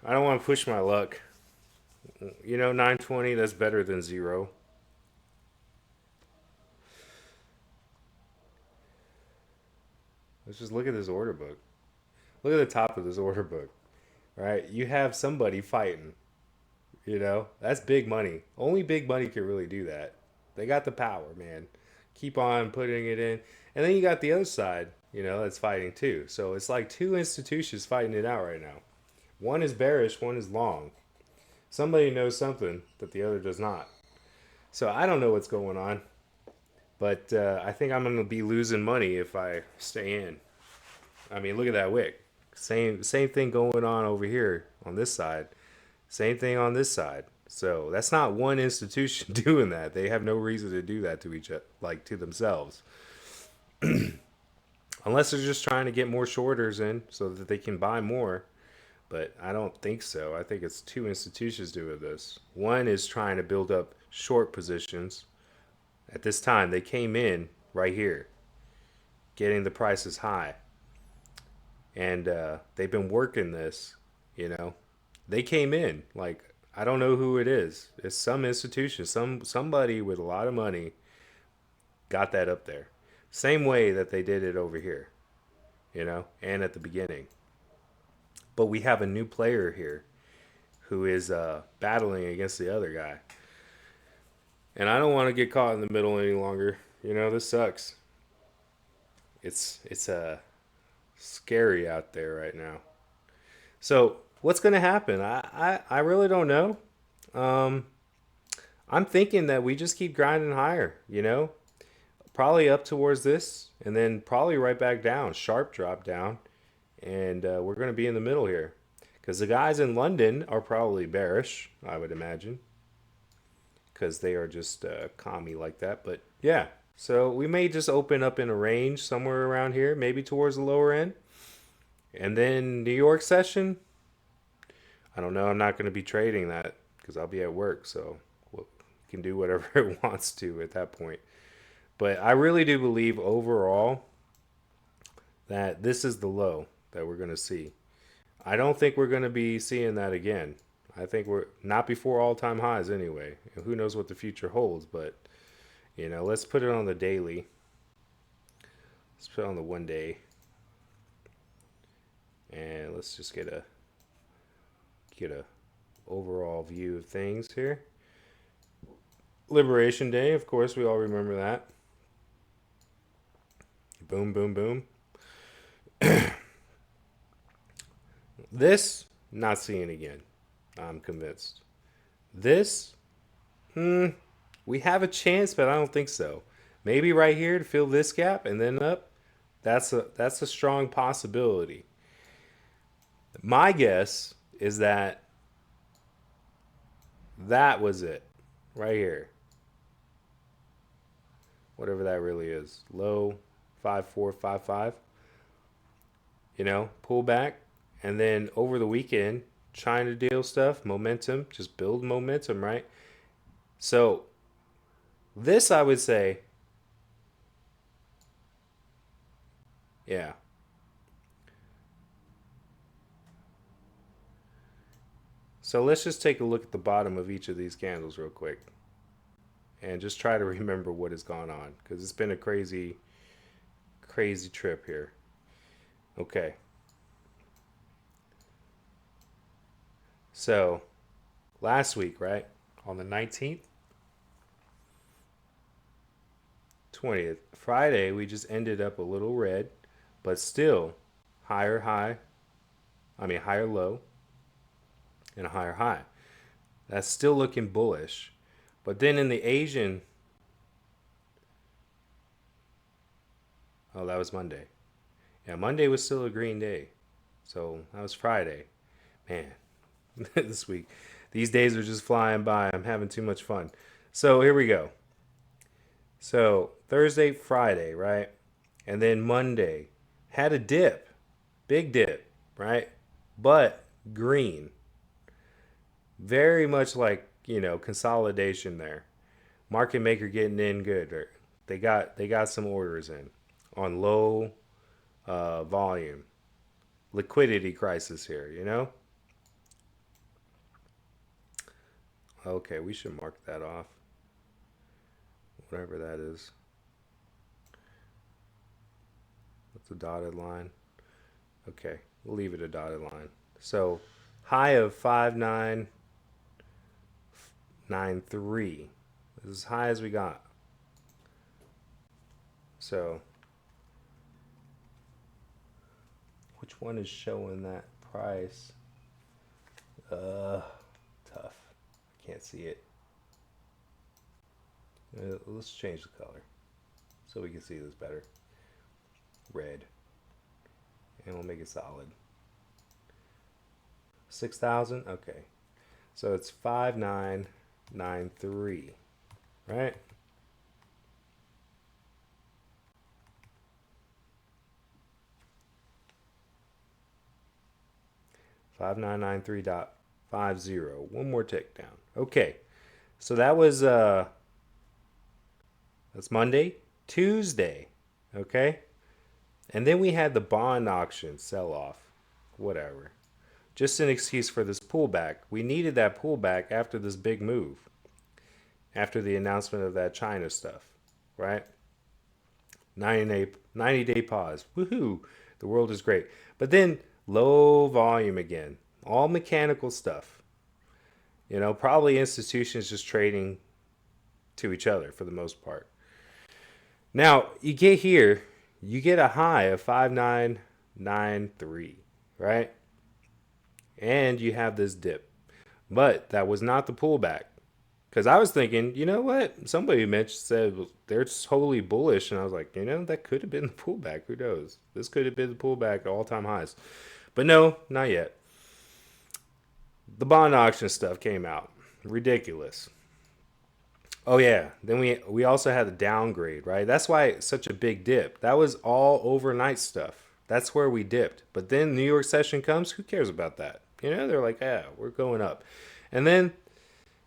[SPEAKER 1] I don't want to push my luck. You know, 920. That's better than zero. Let's just look at this order book. Look at the top of this order book. Right? You have somebody fighting. You know, that's big money. Only big money can really do that. They got the power, man. Keep on putting it in. And then you got the other side, you know, that's fighting too. So it's like two institutions fighting it out right now. One is bearish, one is long. Somebody knows something that the other does not. So I don't know what's going on, but I think I'm going to be losing money if I stay in. I mean, look at that wick. Same thing going on over here on this side. Same thing on this side. So that's not one institution doing that. They have no reason to do that to each other, like to themselves, unless they're just trying to get more shorters in so that they can buy more. But I don't think so. I think it's two institutions doing this. One is trying to build up short positions. At this time, they came in right here, getting the prices high, and they've been working this. You know, they came in like I don't know who it is. It's some institution, somebody with a lot of money got that up there. Same way that they did it over here, you know, and at the beginning. But we have a new player here who is battling against the other guy. And I don't want to get caught in the middle any longer. You know, this sucks. It's scary out there right now. So what's going to happen? I really don't know. Um, I'm thinking that we just keep grinding higher. You know, probably up towards this, and then probably right back down, sharp drop down, and we're going to be in the middle here because the guys in London are probably bearish, I would imagine, because they are just commie like that. But yeah, so we may just open up in a range somewhere around here, maybe towards the lower end, and then New York session. I don't know. I'm not going to be trading that because I'll be at work, so well, it can do whatever it wants to at that point. But I really do believe overall that this is the low that we're going to see. I don't think we're going to be seeing that again. I think we're not before all time highs anyway. Who knows what the future holds, but let's put it on the daily. Let's put it on the 1 day. And let's just get a overall view of things here. Liberation Day, of course, we all remember that. Boom, boom, boom. This, not seeing again. I'm convinced. This, we have a chance, but I don't think so. Maybe right here to fill this gap and then up. That's a strong possibility. My guess is that that was it, right here. Whatever that really is, low 5455. Pull back, and then over the weekend, China deal stuff, momentum, just build momentum, right? So this, I would say, yeah. So let's just take a look at the bottom of each of these candles real quick and just try to remember what has gone on because it's been a crazy, crazy trip here. Okay. So last week, right? On the 19th, 20th, Friday, we just ended up a little red, but still higher high, higher low and a higher high. That's still looking bullish. But then in the Asian, oh, that was Monday. Yeah, Monday was still a green day. So that was Friday. Man, this week, these days are just flying by. I'm having too much fun. So here we go. So Thursday, Friday, right? And then Monday had a dip, big dip, right? But green. Very much like, consolidation there. Market maker getting in good. They got some orders in on low volume. Liquidity crisis here. Okay, we should mark that off. Whatever that is. That's a dotted line. Okay, we'll leave it a dotted line. So high of 5993. This is as high as we got. So which one is showing that price? Tough. I can't see it. Let's change the color so we can see this better. Red. And we'll make it solid. 6,000? Okay. So it's 5993, right? $5993.50. One more tick down. Okay. So that's Monday, Tuesday. Okay? And then we had the bond auction sell off. Whatever. Just an excuse for this pullback. We needed that pullback after this big move. After the announcement of that China stuff, right? 90-day pause. Woohoo. The world is great. But then low volume again. All mechanical stuff. Probably institutions just trading to each other for the most part. Now, you get here, you get a high of 5993, right? And you have this dip. But that was not the pullback. Because I was thinking, you know what? Somebody mentioned said they're totally bullish, and I was like, that could have been the pullback. Who knows? This could have been the pullback at all time highs, but no, not yet. The bond auction stuff came out, ridiculous. Oh yeah, then we also had the downgrade, right? That's why it's such a big dip. That was all overnight stuff. That's where we dipped. But then New York session comes. Who cares about that? They're like, yeah, we're going up, and then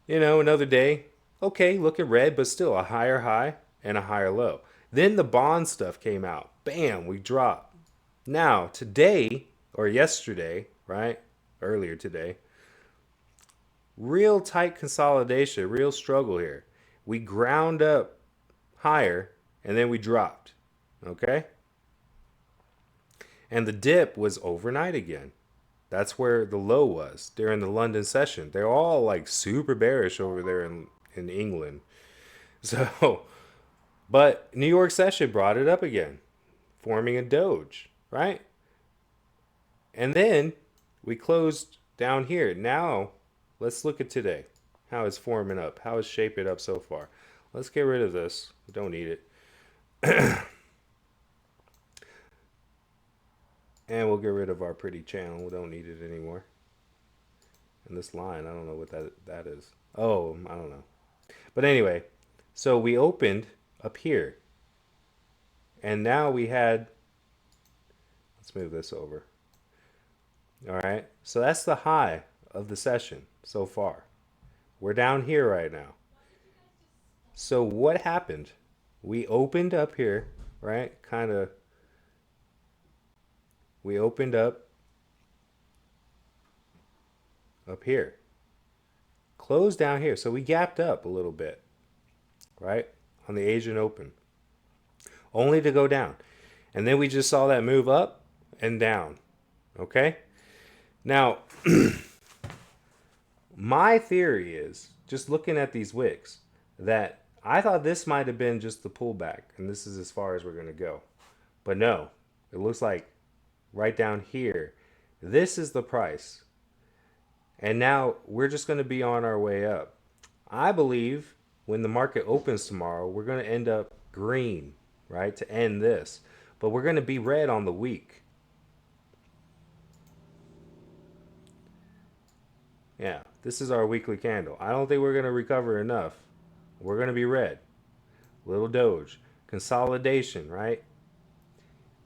[SPEAKER 1] another day, okay, looking red, but still a higher high and a higher low. Then the bond stuff came out. Bam, we dropped. Now, today or yesterday, right? Earlier today, real tight consolidation, real struggle here. We ground up higher and then we dropped. Okay? And the dip was overnight again. That's where the low was during the London session. They're all like super bearish over there in England. So, but New York session brought it up again, forming a doge, right? And then we closed down here. Now, let's look at today. How it's forming up. How it's shaping up so far. Let's get rid of this. We don't need it. And we'll get rid of our pretty channel. We don't need it anymore. And this line, I don't know what that is. Oh, I don't know. But anyway, so we opened up here. And now we had, let's move this over. All right. So that's the high of the session so far. We're down here right now. So what happened? We opened up here, right? We opened up here. Closed down here. So we gapped up a little bit, right? On the Asian Open. Only to go down. And then we just saw that move up and down. Okay? Now, my theory is, just looking at these wicks, that I thought this might have been just the pullback, and this is as far as we're going to go. But no, it looks like right down here, this is the price. And now we're just going to be on our way up. I believe when the market opens tomorrow, we're going to end up green, right, to end this. But we're going to be red on the week. Yeah, this is our weekly candle. I don't think we're going to recover enough. We're going to be red. Little doge. Consolidation, right?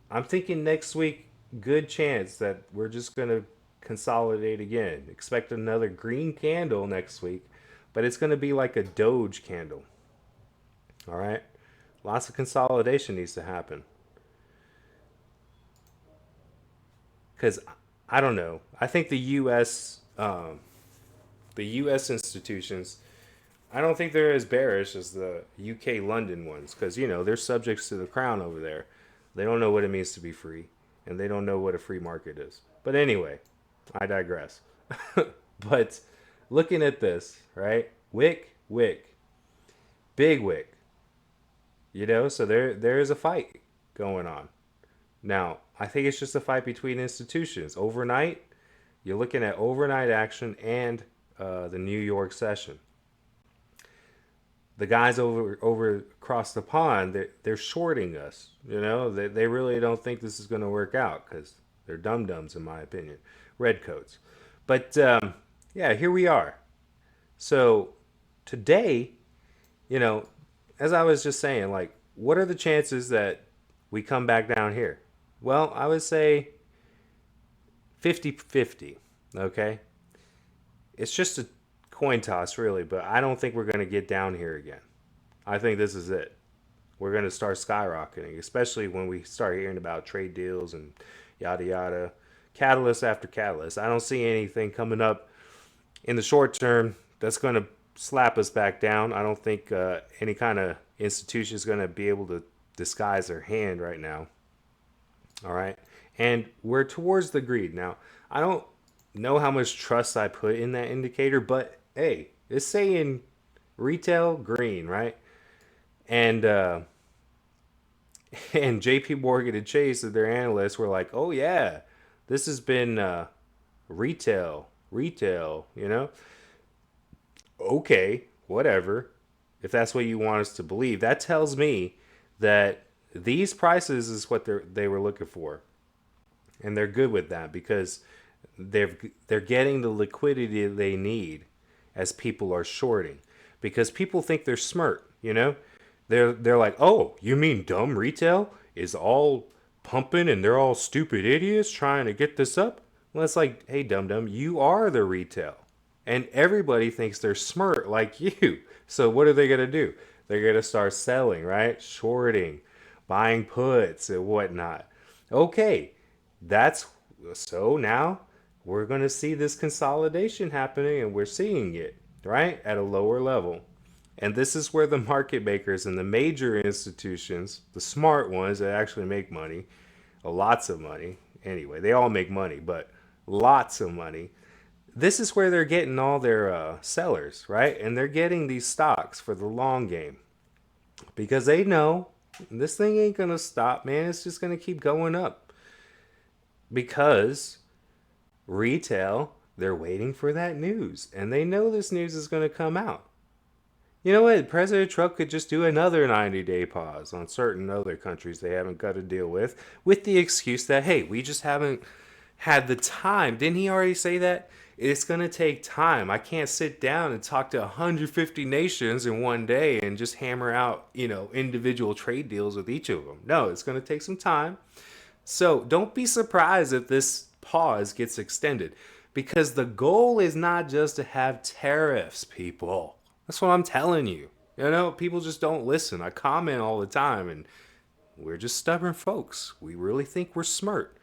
[SPEAKER 1] I'm thinking next week, good chance that we're just going to consolidate again. Expect another green candle next week, but it's going to be like a doge candle. All right? Lots of consolidation needs to happen. Because I don't know. I think the U.S. institutions, I don't think they're as bearish as the UK London ones because, they're subjects to the crown over there. They don't know what it means to be free, and they don't know what a free market is. But anyway, I digress. But looking at this, right? Wick, big wick. So there is a fight going on. Now, I think it's just a fight between institutions. Overnight, you're looking at overnight action and the New York session. The guys over across the pond, they're shorting us. They really don't think this is going to work out because they're dum dums in my opinion, redcoats. But yeah, here we are. So today, you know, as I was just saying, like, what are the chances that we come back down here? Well, I would say 50-50. Okay, it's just a coin toss, really, but I don't think we're going to get down here again. I think this is it. We're going to start skyrocketing, especially when we start hearing about trade deals and yada yada, catalyst after catalyst. I don't see anything coming up in the short term that's going to slap us back down. I don't think any kind of institution is going to be able to disguise their hand right now. All right. And we're towards the greed. Now, I don't know how much trust I put in that indicator, but hey, it's saying retail green, right? And and JP Morgan and Chase, their analysts, were like, oh yeah, this has been retail, okay. whatever, if that's what you want us to believe, that tells me that these prices is what they were looking for, and they're good with that because they're getting the liquidity they need as people are shorting, because people think they're smart, you know. They're like, oh, you mean dumb retail is all pumping and they're all stupid idiots trying to get this up? Well, it's like, hey, dum dum, you are the retail, and everybody thinks they're smart like you. So what are they gonna do? They're gonna start selling, right? Shorting, buying puts and whatnot. Okay, that's so now we're gonna see this consolidation happening, and we're seeing it right at a lower level. And this is where the market makers and the major institutions, the smart ones that actually make money, lots of money. Anyway, they all make money, but lots of money. This is where they're getting all their sellers, right? And they're getting these stocks for the long game because they know this thing ain't going to stop, man. It's just going to keep going up because retail, they're waiting for that news and they know this news is going to come out. You know what? President Trump could just do another 90-day pause on certain other countries they haven't got to deal with the excuse that, hey, we just haven't had the time. Didn't he already say that? It's going to take time. I can't sit down and talk to 150 nations in one day and just hammer out, individual trade deals with each of them. No, it's going to take some time. So don't be surprised if this pause gets extended because the goal is not just to have tariffs, people. That's what I'm telling you. People just don't listen. I comment all the time, and we're just stubborn folks. We really think we're smart.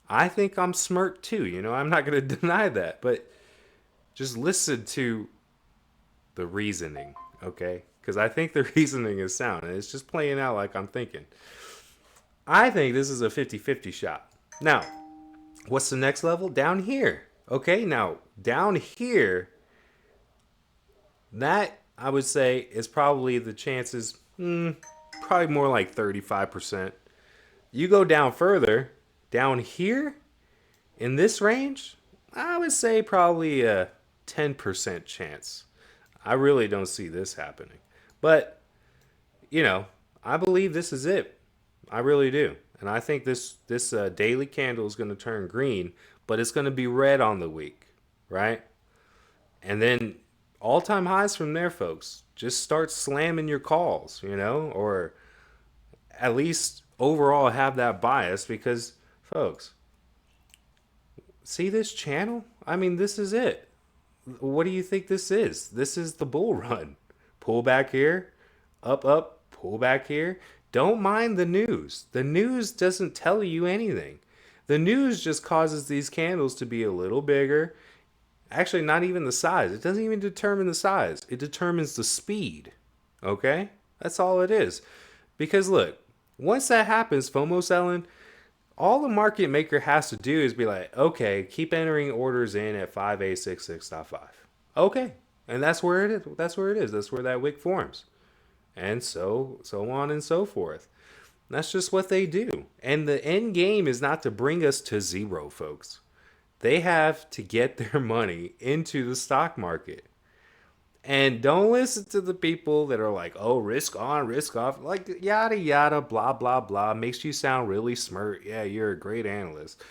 [SPEAKER 1] I think I'm smart too. I'm not going to deny that, but just listen to the reasoning, okay? Because I think the reasoning is sound, and it's just playing out like I'm thinking. I think this is a 50-50 shot. Now, what's the next level? Down here. Okay, now, down here, that I would say is probably the chances, probably more like 35%. You go down further, down here, in this range, I would say probably a 10% chance. I really don't see this happening. But, I believe this is it. I really do. And I think this daily candle is going to turn green, but it's going to be red on the week, right? And then all-time highs from there, folks. Just start slamming your calls, or at least overall have that bias because, folks, see this channel? I mean, this is it. What do you think this is? This is the bull run. Pull back here, up, pull back here. Don't mind the news. The news doesn't tell you anything. The news just causes these candles to be a little bigger. Actually, not even the size. It doesn't even determine the size. It determines the speed. Okay? That's all it is. Because look, once that happens, FOMO selling, all the market maker has to do is be like, okay, keep entering orders in at 5866.5. Okay. And that's where it is. That's where it is. That's where that wick forms. And so on and so forth. That's just what they do. And the end game is not to bring us to zero, folks. They have to get their money into the stock market. And don't listen to the people that are like, oh, risk on, risk off, like yada, yada, blah, blah, blah. Makes you sound really smart. Yeah, you're a great analyst.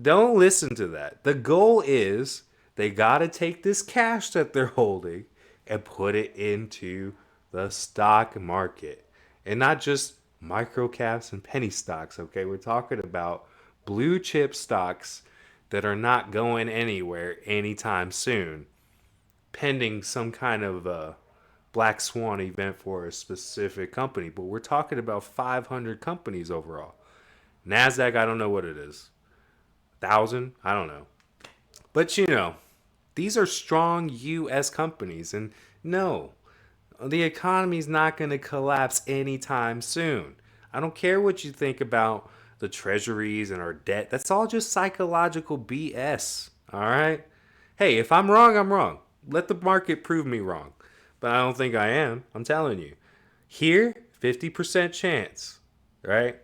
[SPEAKER 1] Don't listen to that. The goal is they got to take this cash that they're holding and put it into the stock market. And not just micro caps and penny stocks, okay? We're talking about blue chip stocks that are not going anywhere anytime soon, pending some kind of black swan event for a specific company. But we're talking about 500 companies overall. NASDAQ, I don't know what it is. 1,000? I don't know. But these are strong U.S. companies. And no, the economy's not going to collapse anytime soon. I don't care what you think about the treasuries and our debt. That's all just psychological BS. All right? Hey, if I'm wrong, I'm wrong. Let the market prove me wrong. But I don't think I am. I'm telling you. Here, 50% chance. Right?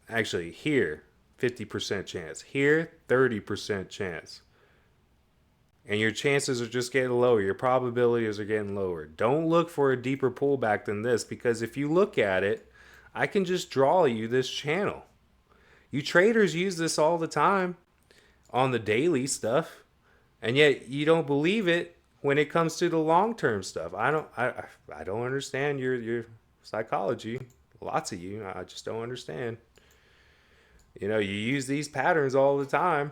[SPEAKER 1] Actually, here, 50% chance. Here, 30% chance. and your chances are just getting lower. Your probabilities are getting lower. Don't look for a deeper pullback than this, because if you look at it, I can just draw you this channel. You traders use this all the time on the daily stuff, and yet you don't believe it when it comes to the long-term stuff. I don't understand your psychology. Lots of you, I just don't understand. You use these patterns all the time,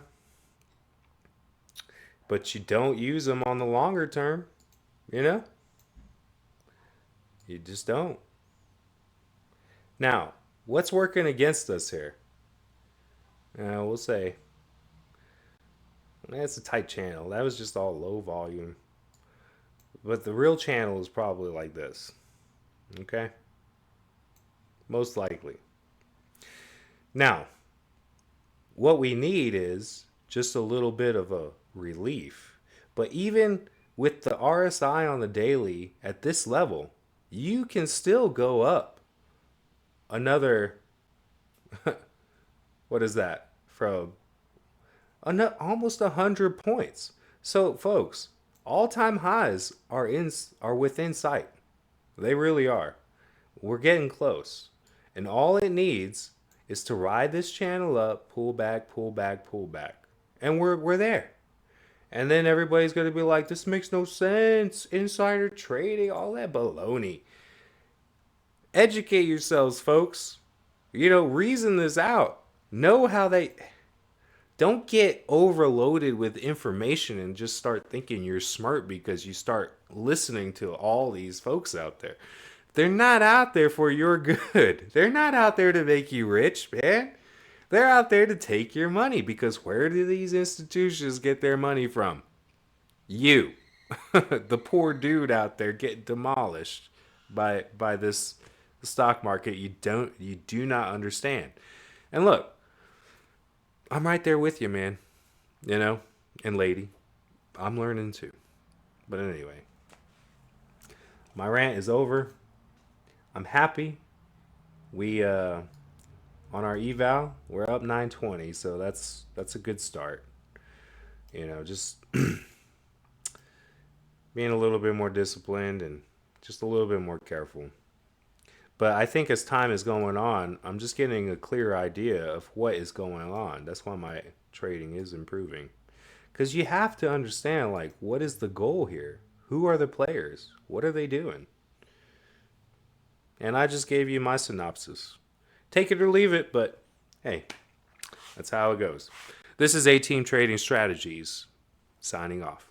[SPEAKER 1] but you don't use them on the longer term. You know, you just don't. Now, what's working against us here? We'll say it's a tight channel. That was just all low volume. But the real channel is probably like this. Okay? Most likely. Now, what we need is just a little bit of a relief. But even with the RSI on the daily at this level, you can still go up another, what is that? From almost 100 points. So, folks, all-time highs are within sight. They really are. We're getting close. And all it needs is to ride this channel up, pull back, pull back, pull back. And we're there. And then everybody's going to be like, this makes no sense. Insider trading, all that baloney. Educate yourselves, folks. Reason this out. Know how they... Don't get overloaded with information and just start thinking you're smart because you start listening to all these folks out there. They're not out there for your good. They're not out there to make you rich, man. They're out there to take your money, because where do these institutions get their money from? You. The poor dude out there getting demolished by this stock market you do not understand. And look, I'm right there with you, man. And lady, I'm learning too. But anyway, my rant is over. I'm happy. We on our eval, we're up 920, so that's a good start. Just being a little bit more disciplined and just a little bit more careful. But I think as time is going on, I'm just getting a clear idea of what is going on. That's why my trading is improving. Because you have to understand, like, what is the goal here? Who are the players? What are they doing? And I just gave you my synopsis. Take it or leave it, but hey, that's how it goes. This is A-Team Trading Strategies, signing off.